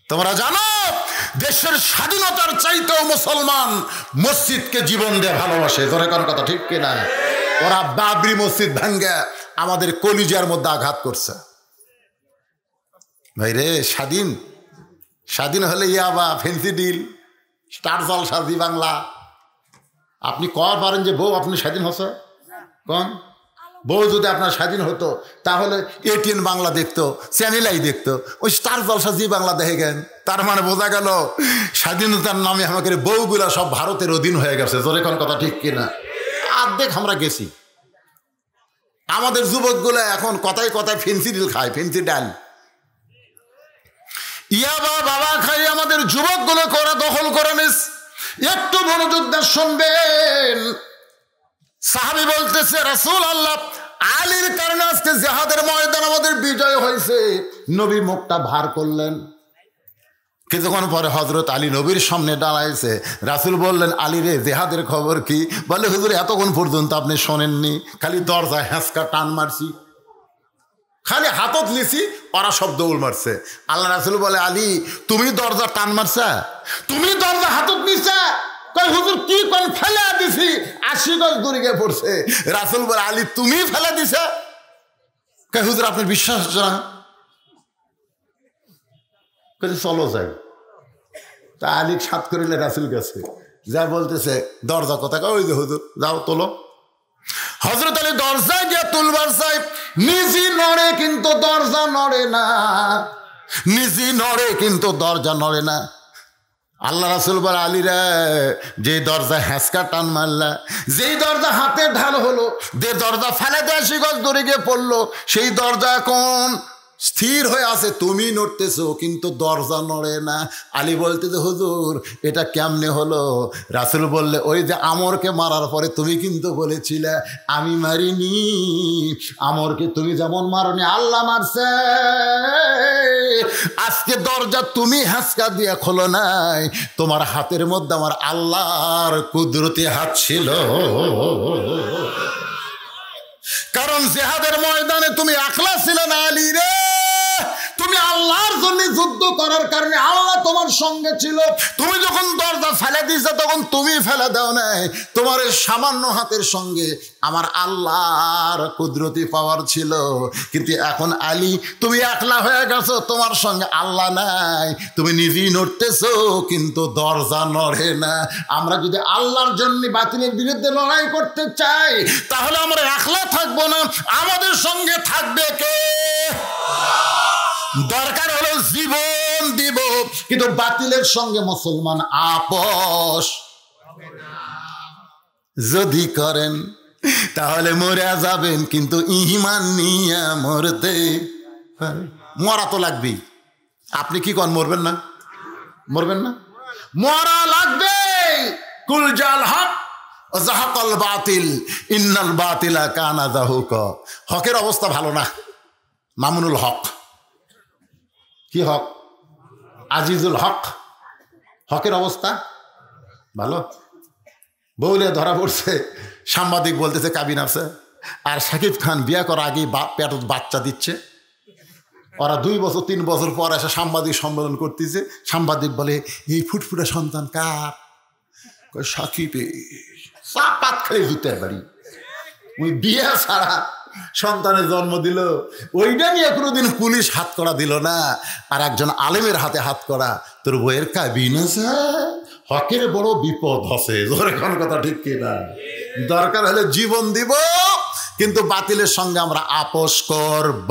তোমরা জানো দেশের স্বাধীনতার চাইতেও মুসলমান মসজিদকে জীবন দিয়ে ভালোবাসে। ধরে কোন কথা ঠিক কিনা? ওরা বাবরি মসজিদ ভাঙ্গে আমাদের কলিজার মধ্যে আঘাত করছে। ভাই রে, স্বাধীন স্বাধীন হলে ইয়াবা, ফেন্সি ডিল, স্টার জলসা, জি বাংলা। আপনি কর পারেন যে বউ আপনি স্বাধীন হচ্ছে? কোন বউ যদি আপনার স্বাধীন হতো তাহলে এটিএন বাংলা দেখতো, চ্যানেলাই দেখতো, ওই স্টার জলসা জি বাংলা দেখে গেন। তার মানে বোঝা গেল স্বাধীনতার নামে আমাদের বউগুলা সব ভারতের অধীন হয়ে গেছে। জোরে কোন কথা ঠিক কিনা? অর্ধেক আমরা গেছি। আমাদের যুবকগুলো এখন কথায় কথায় ফেন্সিডিল খায়, ফেন্সি ডাল ইয়াবা বাবা খাই আমাদের যুবকগুলো করে দখল করে নিস। একটু মনোযোগ দিয়ে শুনবেন। সাহাবী বলতেছে, রাসূল আল্লাহ, আলীর কারণে আজকে জিহাদের ময়দান আমাদের বিজয় হয়েছে। নবী মুখটা ভার করলেন। কিছুক্ষণ পরে হযরত আলী নবীর সামনে দাঁড়াইছে। রাসূল বললেন, আলী রে, জিহাদের খবর কি? বলে, হুজুর এতক্ষণ পর্যন্ত আপনি শোনেননি, খালি দরজায় হ্যাঁচকা টান মারছি, খালি হাতত নিছি, ওরা সব দৌড় মারছে। আল্লাহ রাসূল বলে, আলী তুমি দরজা টান মারছা? তুমি দরজা হাতত নিছা? কই হুজুর কি কোন ফেলা দিছি, 80 গজ দূরে গিয়ে পড়ছে। রাসূল বলে, আলী তুমি ফেলা দিছা? কই হুজুর আপনার বিশ্বাস হচ্ছে না? কই চলো যাই। তা আলী সাত করিলে রাসূল গেছে, যা বলতেছে দরজা কথা, ওই যে হুজুর যাও তোলো। হযরত আলী দরজায় গিয়ে তুলবার চাই, নিজে নড়ে কিন্তু দরজা নড়ে না, নিজে নড়ে কিন্তু দরজা নড়ে না। আল্লাহ রাসূল বলে, আলী রে, যে দরজা হ্যাঁচকা টান মারলা, যেই দরজা হাতে ঢাল হলো, যে দরজা ফেলে দিয়ে 80 গজ দূরে গিয়ে পড়লো, সেই দরজা এখন স্থির হয়ে আছে, তুমি নড়তেছো কিন্তু দরজা নড়ে না। আলী বলতেছে, হুজুর এটা কেমনে হলো? রাসূল বললে, ওই যে আমরকে মারার পরে তুমি কিন্তু বলেছিলে আমি মারিনি, আমরকে তুমি যেমন মারনি আল্লাহ মারছে। আজকে দরজা তুমি হ্যাঁচকা দিয়ে খোলো নাই, তোমার হাতের মধ্যে আমার আল্লাহর কুদরতি হাত ছিল। কারণ জিহাদের ময়দানে তুমি একলা ছিলে না আলী রে, তুমি আল্লাহর জন্য যুদ্ধ করার কারণে আল্লাহ তোমার সঙ্গে ছিল। তুমি যখন দরজা ফেলে দিয়েছো তখন তুমি ফেলে দাও নাই, তোমার এই সামান্য হাতের সঙ্গে আমার আল্লাহর কুদরতি পাওয়ার ছিল। কিন্তু এখন আলী তুমি একলা হয়ে গেছো, তোমার সঙ্গে আল্লাহ নাই, তুমি নিজেই নড়তেছো কিন্তু দরজা নড়ে না। আমরা যদি আল্লাহর জন্য বাতিলের বিরুদ্ধে লড়াই করতে চাই তাহলে আমরা একলা থাকবো না, আমাদের সঙ্গে থাকবে কে? দরকার হলো জীবন দিব, কিন্তু বাতিলের সঙ্গে মুসলমান আপোষ যদি করেন তাহলে মরে যাবেন, কিন্তু ঈমান নিয়ে মরতে মরা তো লাগবেই। আপনি কি কন, মরবেন না? মরবেন না? মরা লাগবে। কুল জাল হক জাহাকাল বাতিল ইন্নাল বাতিলা কানা যাহুকা। হকের অবস্থা ভালো না। মামুনুল হক, কি হক? আজিজুল হক, হকের অবস্থা ভালো। বউলে ধরা পড়ছে, সাংবাদিক বলতেছে কাবিন আছে, আর শাকিব খান বিয়ে করার আগেই পেটত বাচ্চা দিচ্ছে। ওরা 2 বছর 3 বছর পর এসে সাংবাদিক সম্মেলন করতেছে। সাংবাদিক বলে, এই ফুটফুটে সন্তান কার? সাকিবে। চাপাত খালি জুতের বাড়ি, ওই বিয়ে ছাড়া সন্তানের জন্ম দিল, ওইটা নিয়ে কোনোদিন পুলিশ হাত করা দিল না। আর একজন আলেমের হাতে হাত করা, তোর বইয়ের কাবিন আছে, হকের বড় বিপদ আছে। কোন কথা ঠিক কিনা? দরকার হলে জীবন দিব, কিন্তু বাতিলের সঙ্গে আমরা আপোষ করব।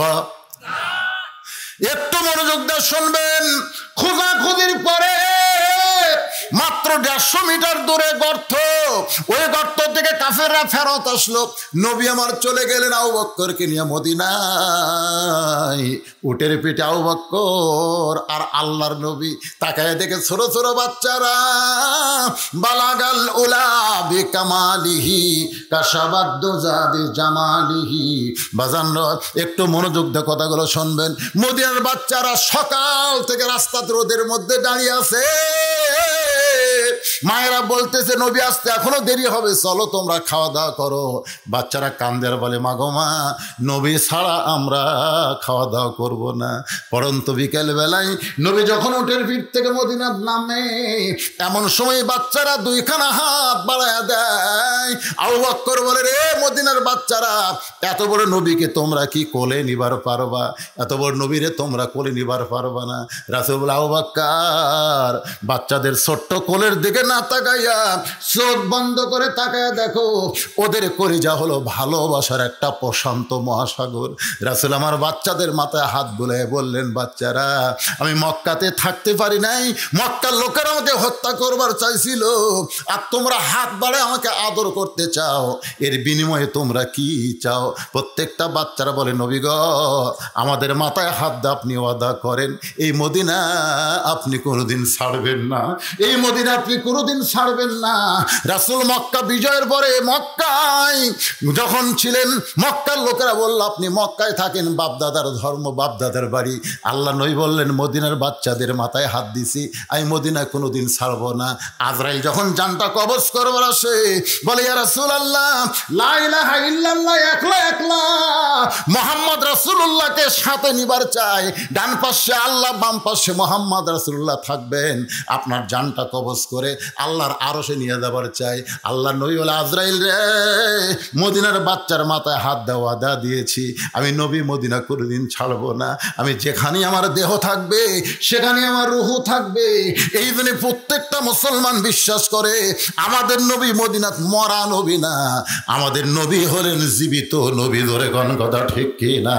একটু মনোযোগ দিয়ে শুনবেন। খোঁজাখুঁজির পরে মাত্র 150 মিটার দূরে গর্ত, ওই গর্ত থেকে কাফেররা ফেরত আসলো। নবী আমার চলে গেলেন আবু বকরকে নিয়ে মদিনায়। উটের পিঠে আবু বকর আর আল্লাহর নবী। তাকায় দেখে ছোট ছোট বাচ্চারা, বালাগাল উলা বিকামালিহি কাশাবাদ্দুজা বিজামালিহি। বাজানরা একটু মনোযোগ দিয়ে কথাগুলো শুনবেন। মদিনার বাচ্চারা সকাল থেকে রাস্তাতে রোদের মধ্যে দাঁড়িয়ে আছে। মায়েরা বলতেছে, নবী আসতে এখনো দেরি হবে, চলো তোমরা খাওয়া দাওয়া করো। বাচ্চারা কান্দে আর বলে, মা গো মা, নবী ছাড়া আমরা খাওয়া দাওয়া করব না। পরন্তু বিকেল বেলায় নবী যখন উটের পিঠ থেকে মদিনার নামে, এমন সময় বাচ্চারা 2খানা হাত বাড়ায় দেয়। আবু বকর বলে, রে মদিনার বাচ্চারা, এত বড় নবীকে তোমরা কি কোলে নিবার পারবা? এত বড় নবীরে তোমরা কোলে নিবার পারবা না। রাসূল বলে, আবু বকর, বাচ্চাদের ছোট্ট কোলের দিকে না তাকাইয়া চোখ বন্ধ করে তাকায়া দেখো ওদের কলিজা হলো ভালোবাসার একটা প্রশান্ত মহাসাগর। রাসূল আমার বাচ্চাদের মাথায় হাত বুলায় বললেন, বাচ্চারা আমি মক্কাতে থাকতে পারি নাই, মক্কার লোকেরা আমাকে হত্যা করবার চাইছিল, আর তোমরা হাত বাড়ায় আমাকে আদর করতে চাও, এর বিনিময়ে তোমরা কি চাও? প্রত্যেকটা বাচ্চারা বলে, নবী গো আমাদের মাথায় হাত দিয়ে আপনি ওয়াদা করেন এই মদিনা আপনি কোনোদিন ছাড়বেন না, এই মদিনা আপনি কোনোদিন ছাড়বেন না। রাসূল মক্কা বিজয়ের পরে মক্কায় যখন ছিলেন, মক্কার লোকেরা বলল আপনি মক্কায় থাকেন, বাপদাদার ধর্ম, বাপদাদার বাড়ি। আল্লাহ নবী বললেন, মদিনার বাচ্চাদের মাথায় হাত দিছি, আমি মদিনা কোনোদিন ছাড়বো না। আজরাইল যখন জানটা কবজ করবার আসে, বলে ইয়া রাসূলুল্লাহ লা ইলাহা ইল্লাল্লাহ, একলা একলা মুহাম্মদ রাসূলুল্লাহকে সাথে নিবার চাই, ডান পাশে আল্লাহ বাম পাশে মুহাম্মদ রাসূলুল্লাহ থাকবেন, আপনার জানটা কবজ করে আল্লাহর আরশে নিয়ে যাবার চাই। আল্লাহ নবী বলে, আজরাইল রে মদিনার বাচ্চার মাথায় হাত দেওয়া দিয়েছি, আমি নবী মদিনা কোনোদিন ছাড়বো না, আমি যেখানে আমার দেহ থাকবে সেখানে আমার রূহ থাকবে। এই জন্য প্রত্যেকটা মুসলমান বিশ্বাস করে আমাদের নবী মদিনাত মরা নবী না, আমাদের নবী হলেন জীবিত নবী। ধরে কোন কথা ঠিক কি না?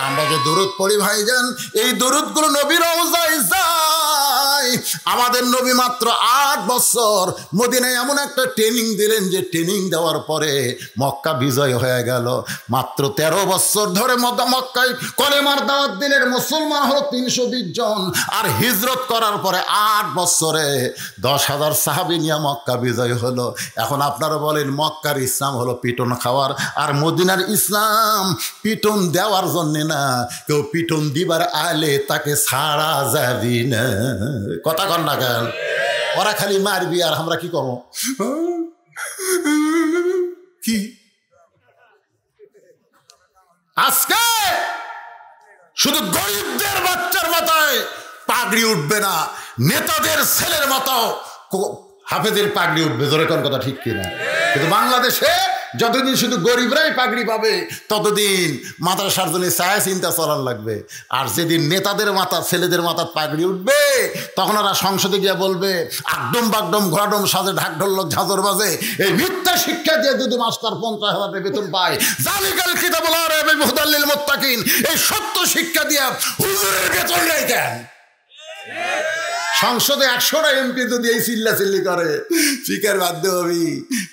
আমরা যে দরুদ পড়ি ভাইজান, এই দরুদগুলো নবীর রওজায় যায়। আমাদের নবী মাত্র 8 বছর মদিনায় এমন একটা ট্রেনিং দিলেন যে ট্রেনিং দেওয়ার পরে মক্কা বিজয় হয়ে গেল। মাত্র 13 বছর ধরে মক্কায় কলেমার দাওয়াত দিলেন, মুসলমান হলো 320 জন, আর হিজরত করার পরে 8 বছরে 10,000 সাহাবী নিয়ে মক্কা বিজয় হলো। এখন আপনারা বলেন মক্কার ইসলাম হলো পিটন খাওয়ার, আর মদিনার ইসলাম পিটন দেওয়ার জন্য না, কেউ পিটন দিবার আলে তাকে ছাড়া যাবি না। কথা কন না কেন? ওরা খালি মারবি আর আমরা কি করবো? কি আজকে শুধু গরিবদের বাচ্চার মাথায় পাগড়ি উঠবে না, নেতাদের ছেলের মাথাও হাফেজের পাগড়ি উঠবে। জোরে কোন কথা ঠিক কিনা? কিন্তু বাংলাদেশে যতদিন শুধু গরিবরাই পাগড়ি পাবে ততদিন মাদ্রাসার জন্য ছায়া চিন্তা চলার লাগবে। আর যেদিন নেতাদের মাথা ছেলেদের মাথার পাগড়ি উঠবে তখন ওরা সংসদে গিয়ে বলবে আকডম বাগডম ঘোড়াডম সাজে ঢাক ঢোলক ঝাঁঝর বাজে, এই মিথ্যা শিক্ষা দিয়ে যদি মাস্টার 50,000 বেতন পায়, জালিকাল কিতাবুল আরাবি হুদাল্লিল মুত্তাকিন, এই সত্য শিক্ষা দিয়ে হুজুরের বেতন নেই কেন? সংসদে 100টা এমপি যদি এই চিল্লাচিল্লি করে, স্পিকার বাধ্য হবি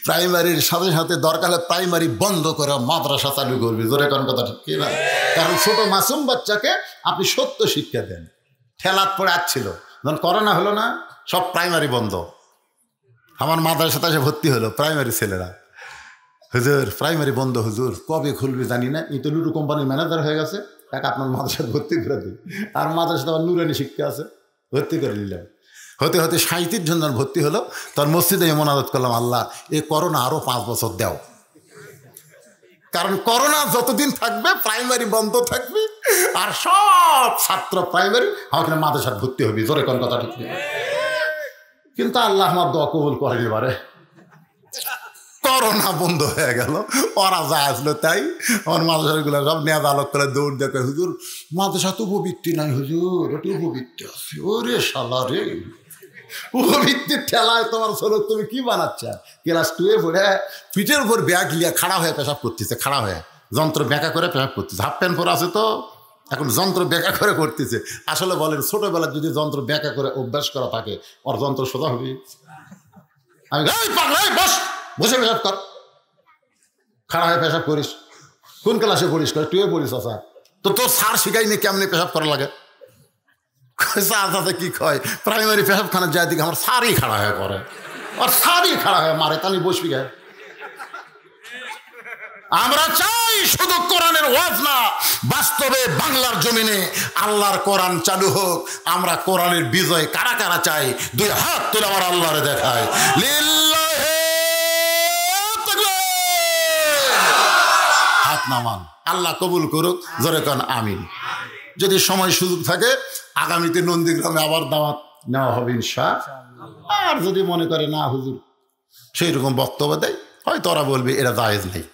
প্রাইমারির সাথে সাথে দরকার হলে প্রাইমারি বন্ধ করে মাদ্রাসা চালু করবি। জোরে কোন কথা ঠিক কিনা? কারণ ছোট মাসুম বাচ্চাকে আপনি সত্য শিক্ষা দেন। ঠেলাত পড়ে আসছিল, যখন করোনা হলো না, সব প্রাইমারি বন্ধ। আমার মাদ্রাসাতে এসে ভর্তি হলো প্রাইমারি ছেলেরা, হুজুর প্রাইমারি বন্ধ, হুজুর কবে খুলবে জানি না, এই তো লুডু কোম্পানির ম্যানেজার হয়ে গেছে, টাকা আপনার মাদ্রাসায় ভর্তি করে দিই। আর মাদ্রাসাতে আবার নুরানি শিক্ষা আছে, ভর্তি করে নিলাম। হতে হতে 37 জন ভর্তি হলো। তার মসজিদে মোনাজাত করলাম, আল্লাহ এই করোনা আরো 5 বছর দাও, কারণ করোনা যতদিন থাকবে প্রাইমারি বন্ধ থাকবে, আর সব ছাত্র প্রাইমারি আমাকে মাদ্রাসায় ভর্তি হবে। জোরে কোন কথা ঠিক নেই। কিন্তু আল্লাহ আমার দোয়া কবুল করেনি, এবারে করোনা বন্ধ হয়ে গেল। ওরা যা আসলো তাই আমার মাদ্রাসাগুলো সব নেয়া আলোক করে দৌড় দেখে, হুজুর মাদ্রাসা তো উপবৃত্তি নাই, হুজুর ওটা উপবৃত্তি আছে। ওরে শালা রে, উপবৃত্তির ঠেলায় তোমার ছোট তুমি কি বানাচ্ছ? ক্লাস 2-এ পড়ে পিঠের উপর ব্যাগ লিয়া খাড়া হয়ে পেশাব করতেছে, খাড়া হয়ে যন্ত্র ব্যাকা করে পেশাব করতেছে। হাফ প্যান্ট পরে আছে তো এখন যন্ত্র ব্যাকা করে করতেছে। আসলে বলেন ছোটবেলায় যদি যন্ত্র ব্যাকা করে অভ্যাস করা থাকে, ওর যন্ত্র সোজা হবে? আমি বস, বসে পেশাব কর, খাড়া হয়ে পেশাব করিস। কোন ক্লাসে পড়িস? 2-এ পড়িস। আচ্ছা তো তোর স্যার শিখাইনি কেমনি পেশাব করা লাগে? কি কয় প্রাইমারি পেশাবখানা যায় দিকে আমার স্যারই খাড়া হয়ে করে, আর স্যারই খাড়া হয়ে মারে, তাহলে বসবি গায়ে। আমরা চাই শুধু কোরআনের ওয়াজ না, বাস্তবে বাংলার জমিনে আল্লাহর কোরআন চালু হোক। আমরা কোরআনের বিজয় কারা কারা চাই? 2 হাত তুলে আমার আল্লাহরে দেখায় লিল্লাহি তাকবীর। হাত নামান, আল্লাহ কবুল করুক। জোরে কান আমিন। যদি সময় সুযোগ থাকে আগামীতে নন্দীগ্রামে আবার দাওয়াত নেওয়া হবে ইনশাআল্লাহ। আর যদি মনে করে না হুজুর সেই রকম বক্তব্য দেয়, হয়তো ওরা বলবে এটা জায়েজ নেই।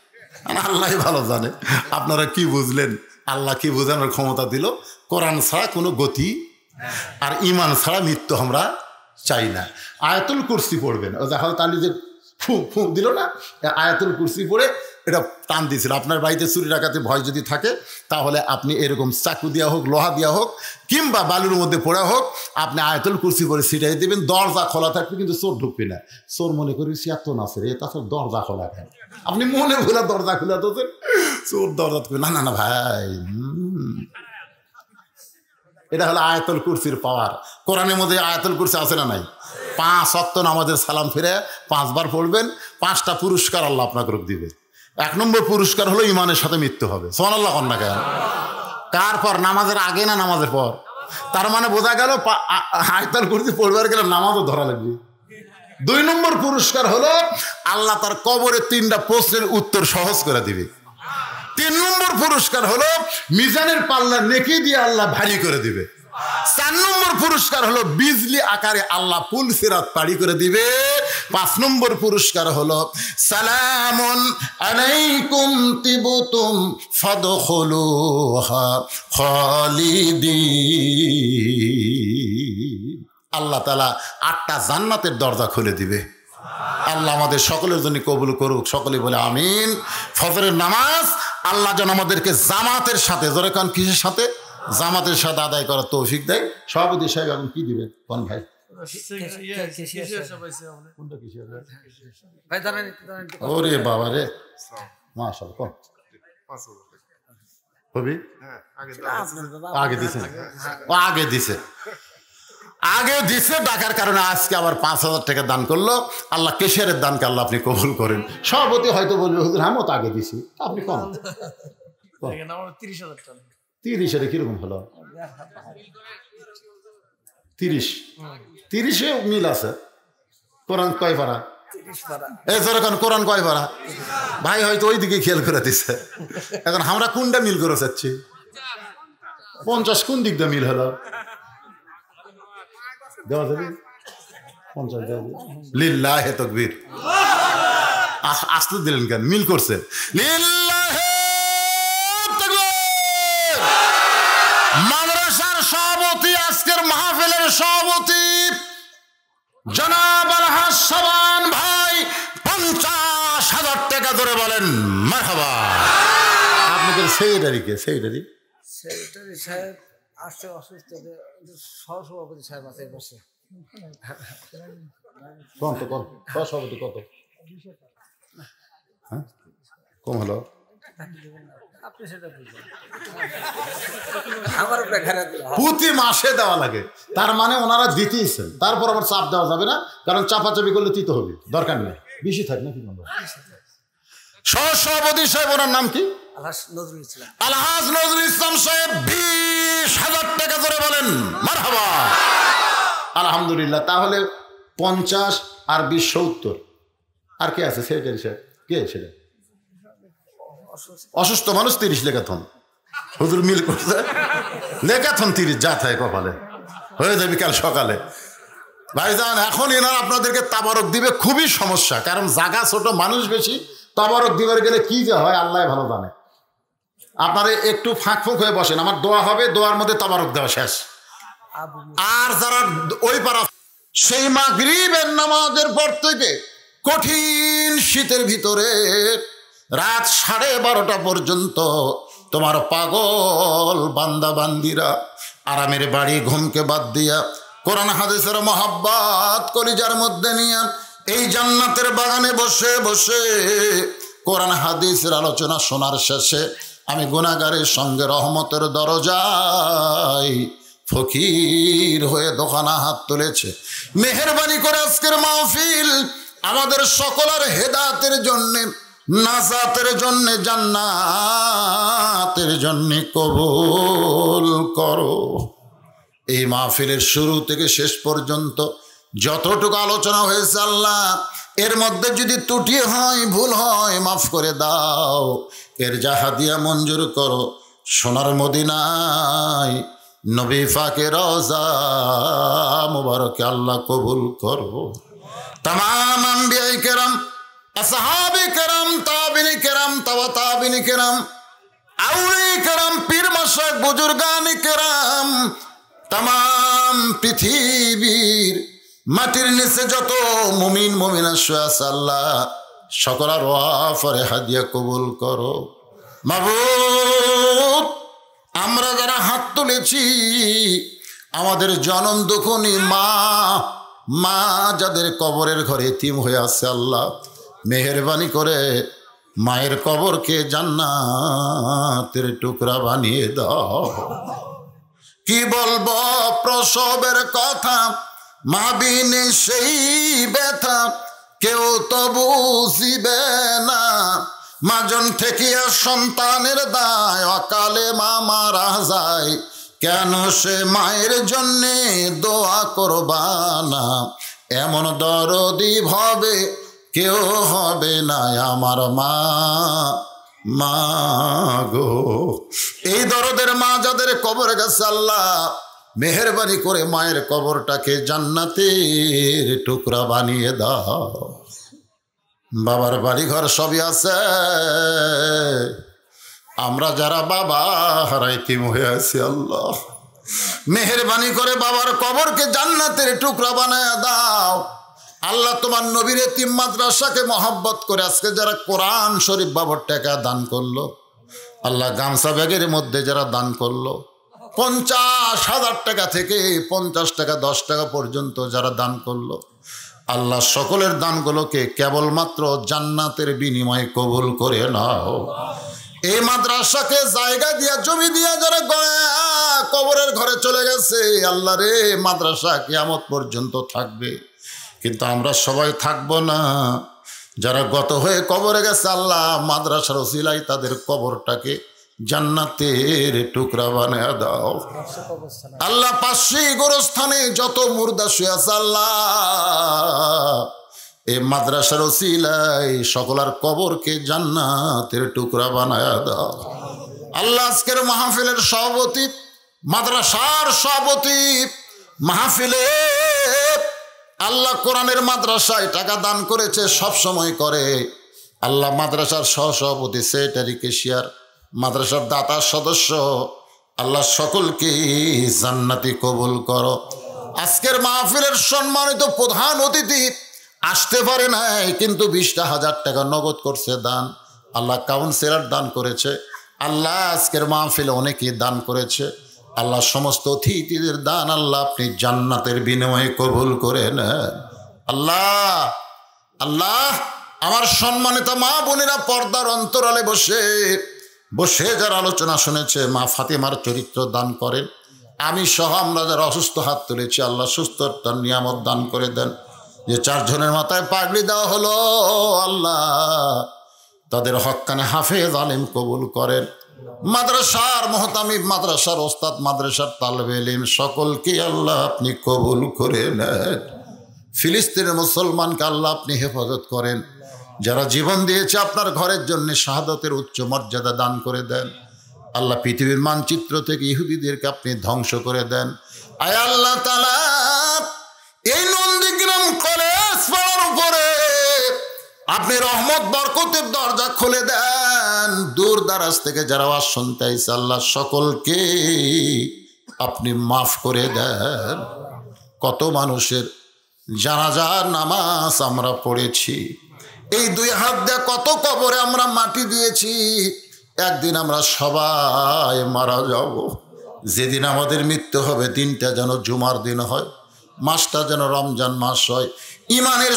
আল্লাহ ভালো জানে আপনারা কি বুঝলেন, আল্লাহ কি বোঝানোর ক্ষমতা দিল। কোরআন ছাড়া কোনো গতি আর ইমান ছাড়া মৃত্যু আমরা চাই না। আয়াতুল কুরসি পড়বেন, ও দেখা তালি যে ফু ফু দিল না, আয়াতুল কুরসি পড়ে এটা টান দিয়েছিল। আপনার বাড়িতে চুরি ডাকাতে ভয় যদি থাকে তাহলে আপনি এরকম চাকু দেওয়া হোক, লোহা দেওয়া হোক, কিংবা বালুর মধ্যে পড়া হোক, আপনি আয়াতুল কুরসি পড়ে ছিটাই দেবেন। দরজা খোলা থাকবে কিন্তু চোর ঢুকবে না। চোর মনে করি এত না রে, তাছাড়া দরজা খোলা খায়, আপনি মনে ভুলা দরজা খোলা তো চোর দরজা না না না ভাই। এটা হলো আয়াতুল কুরসির পাওয়ার। কোরআনের মধ্যে আয়াতুল কুরসি আছে না নাই? 5 ওয়াক্ত নামাজের সালাম ফিরে 5 বার পড়বেন, 5টা পুরস্কার আল্লাহ আপনাকে দিবে। 1 নম্বর পুরস্কার হলো ইমানের সাথে মৃত্যু হবে। সুবহানাল্লাহ কন্যা কেন? কার পর? নামাজের আগে না নামাজের পর? তার মানে বোঝা গেল আয়াতুল কুরসি পড়বার গেলে নামাজও ধরা লাগবে। 2 নম্বর পুরস্কার হলো আল্লাহ তার কবরে 3টা প্রশ্নের উত্তর সহজ করে দিবে। 3 নম্বর পুরস্কার হলো মিজানের পাল্লা নেকি দিয়ে আল্লাহ ভারী করে দিবে। 4 নম্বর পুরস্কার হলো বিজলি আকারে আল্লাহ পুল সিরাত পাড়ি করে দিবে। 5 নম্বর পুরস্কার হলো সালামুন আলাইকুম তিবতুম ফাদখুলুহা খালিদিন। আল্লাহ তাআলা 8টা জান্নাতের দরজা খুলে দিবে। আল্লাহ আমাদের সকলের জন্য কবুল করুক। সকলে বলে আমিন। ফজরের নামাজ আল্লাহ যেন আমাদেরকে জামাতের সাথে, জোরে কান, কিসের সাথে? জামাতের সাথে আদায় করার তৌফিক দেয়। সভাপতি সাহেব এখন কি দিবেন কোন ভাই? ওরে বাবা রে, মাশাআল্লাহ। কোন হবি? আগে দিছে, আগে দিছে ডাকার কারণে আজকে আবার 5000 টাকা দান করলো। আল্লাহ কেশিয়ারের দানকে আল্লাহ আপনি কবুল করেন। সভাপতি হয়তো বলবে হুজুর হ্যাঁ মতো আগে দিছি, আপনি কম 30,000 টাকা। 30-এর কিরকম হলো? 30-এ মিল আছে। কোরআন কয় পারা? এই যেরকম কোরআন কয় পারা? ভাই হয়তো ওই দিকে খেয়াল করে দিচ্ছে। এখন আমরা কোনটা মিল করে চাচ্ছি? 50 কোন দিক দিয়ে মিল হলো? দেওয়া যাবে 50 দেওয়া যাবে। লিল্লাহে তাকবীর। আসতে দিলেন কেন? মিল করছে। লিল্লাহে তাকবীর। মাদ্রাসার সভাপতি, আজকের মাহফিলের সভাপতি জনাব আলহাজ শাবান ভাই 50,000 টাকা ধরে বলেন মারহাবা। আপনাদের সেক্রেটারি কে? সেক্রেটারি সাহেব আসছে, অসুস্থ, সহসভাপতি সাহেব আছে বসে। কত সভাপতি কত? হ্যাঁ কম হলো? আপনি সেটা বুঝলেন, আমার উপরে ঘাড়া দিল। প্রতি মাসে দেওয়া লাগে, তার মানে ওনারা দিতেইছেন। তারপর আবার চাপ দেওয়া যাবে না, কারণ চাপাচাপি করলে তিতে হবে, দরকার নেই। বেশি থাক না কি? সহসভাপতি সাহেব ওনার নাম কি? আলহাজ নজরুল ইসলাম। আলহাজ নজরুল ইসলাম সাহেব 20,000 টাকা ধরে বলেন মারহাবা। আলহামদুলিল্লাহ। তাহলে 50 আর 20 70। আর কে আছে সেক্রেটারি সাহেব? কে সেটা? অসুস্থ মানুষ 30 লেখাথন। হুজুর মিল করছে, লেখাথন 30 যা থাকে কপালে হয়ে যাবে কাল সকালে। ভাইজান এখন এনারা আপনাদেরকে তাবারক দিবে, খুবই সমস্যা, কারণ জায়গা ছোট, মানুষ বেশি। তাবারক দিবার গেলে কি যে হয় আল্লাহ ভালো জানে। আপনারা একটু ফাঁক ফুঁক হয়ে বসেন, আমার দোয়া হবে, দোয়ার মধ্যে তাবারক দেওয়া শেষ। আর যারা ওই পাড়া, সেই মাগরিবের নামাজের পর থেকে কঠিন শীতের ভিতরে রাত 12:30 পর্যন্ত তোমার পাগল বান্দা বান্দিরা আরামের বাড়ি ঘুমকে বাদ দিয়া কোরআন হাদিসের মহাব্বত কলিজার মধ্যে নিয়ে এই জান্নাতের বাগানে বসে বসে কোরআন হাদিসের আলোচনা শোনার শেষে আমি গুনাহগারের সঙ্গে রহমতের দরজায় ফকির হয়ে দোকানা হাত তুলেছে। মেহেরবানি করে আজকের মাহফিল আমাদের সকলের হেদায়েতের জন্যে, নাজাতের জন্যে, জান্নাতের জন্যে কবুল করো। এই মাহফিলের শুরু থেকে শেষ পর্যন্ত যতটুকু আলোচনা হয়েছে আল্লাহ, এর মধ্যে যদি ত্রুটি হয়, ভুল হয়, মাফ করে দাও। এর জাহাদিয়া মঞ্জুর করো। সোনার মদিনায় নবী পাকের রওজা মুবারকে আল্লাহ কবুল করো। तमाम अंबिया किराम, असहाबे किराम, ताबिन किराम, तवा ताबिन किराम, औलिया किराम, पीर मशाइख, बुजुर्गान किराम, तमाम पृथ्वीर মাটির নিচে যত মুমিন মুমিনা শুয়ে আছে আল্লাহ সকলের ওয়াফরে হাদিয়া কবুল করো। মাবুদ, আমরা যারা হাত তুলেছি আমাদের জনম দুঃখনী মা যাদের কবরের ঘরে এতিম হয়ে আছে আল্লাহ মেহেরবানি করে মায়ের কবরকে জান্নাতের টুকরা বানিয়ে দাও। কি বলবো প্রসবের কথা, মা বিনে সেই ব্যথা কেউ তো বুঝিবে না। মাজন ঠেকিয়া সন্তানের দায় অকালে মা মারা যায়, কেন সে মায়ের জন্যে দোয়া করবানা। এমন দরদি ভাবে কেউ হবে না আমার মা গো। এই দরদের মা যাদের কবর গেছে আল্লাহ মেহেরবানি করে মায়ের কবরটাকে জান্নাতের টুকরা বানিয়ে দাও। বাবার বাড়ি ঘর সবই আছে, আমরা যারা বাবা হারাইতিম হয়ে আছি আল্লাহ মেহেরবানি করে বাবার কবরকে জান্নাতের টুকরা বানায় দাও। আল্লাহ তোমার নবীর এতিম মাদ্রাসাকে মহব্বত করে আজকে যারা কোরআন শরীফ বাবার টাকা দান করলো আল্লাহ, গামছা ব্যাগের মধ্যে যারা দান করলো 50,000 টাকা থেকে 50 টাকা 10 টাকা পর্যন্ত যারা দান করলো আল্লাহ সকলের দানগুলোকে কেবলমাত্র জান্নাতের বিনিময়ে কবুল করে নাও। এই মাদ্রাসাকে জায়গা দিয়া জমি দিয়া যারা কবরের ঘরে চলে গেছে আল্লাহ রে, মাদ্রাসা কিয়ামত পর্যন্ত থাকবে কিন্তু আমরা সবাই থাকবো না। যারা গত হয়ে কবরে গেছে আল্লাহ মাদ্রাসার ওসিলায় তাদের কবরটাকে জান্নাতের টুকরা বানিয়ে দাও আল্লাহ। পাশে গোরস্থানে যত মুর্দা শুয়ে আছে আল্লাহ এই মাদ্রাসার ওসিলায় সকলের কবরকে জান্নাতের টুকরা বানায় দাও আল্লাহ। আজকের মাহফিলের সভাপতি, মাদ্রাসার সভাপতি মাহফিলে আল্লাহ কোরআনের মাদ্রাসায় টাকা দান করেছে, সব সময় করে আল্লাহ। মাদ্রাসার সহসভাপতি, সেক্রেটারি, কেশিয়ার, মাদ্রাসার দাতার সদস্য আল্লাহ সকলকে জান্নাতি কবুল করো। আজকের মাহফিলের সম্মানিত প্রধান অতিথি আসতে পারে নাই কিন্তু 20,000 টাকা নগদ করছে দান আল্লাহ। কাউন্সিলর দান করেছে আল্লাহ। আজকের মাহফিলে অনেকেই দান করেছে আল্লাহ। সমস্ত অতিথিদের দান আল্লাহ আপনি জান্নাতের বিনিময়ে কবুল করে নেন আল্লাহ। আল্লাহ আমার সম্মানিত মা বোনেরা পর্দার অন্তরালে বসে যারা আলোচনা শুনেছে মা ফাতেমার চরিত্র দান করেন। আমি সহ আমরা যারা অসুস্থ হাত তুলেছি আল্লাহ সুস্থতার নিয়ামত দান করে দেন। যে 4 জনের মাথায় পাগড়ি দেওয়া হলো আল্লাহ তাদের হক্কানে হাফেজ আলিম কবুল করেন। মাদ্রাসার মোহতামিম, মাদ্রাসার ওস্তাদ, মাদ্রাসার তালেবে ইলম সকলকে আল্লাহ আপনি কবুল করে নেন। ফিলিস্তিনের মুসলমানকে আল্লাহ আপনি হেফাজত করেন। যারা জীবন দিয়েছে আপনার ঘরের জন্য শাহাদাতের উচ্চ মর্যাদা দান করে দেন আল্লাহ। পৃথিবীর মানচিত্র থেকে ইহুদিদেরকে আপনি ধ্বংস করে দেন আয় আল্লাহ তাআলা। এই নন্দীগ্রাম কলেজ পাড়ার উপরে আপনি রহমত বরকতের দরজা খুলে দেন। দূর দারাজ থেকে যারা আওয়াজ শুনতে আইছে আল্লাহ সকলকে আপনি মাফ করে দেন। কত মানুষের জানাজার নামাজ আমরা পড়েছি, এই 2 হাত দিয়ে কত কবরে আমরা মাটি দিয়েছি। একদিন আমরা সবাই মারা যাব। যেদিন আমাদের মৃত্যু হবে দিনটা যেন জুমার দিন হয়, মাসটা যেন রমজান মাস হয়। ইমানের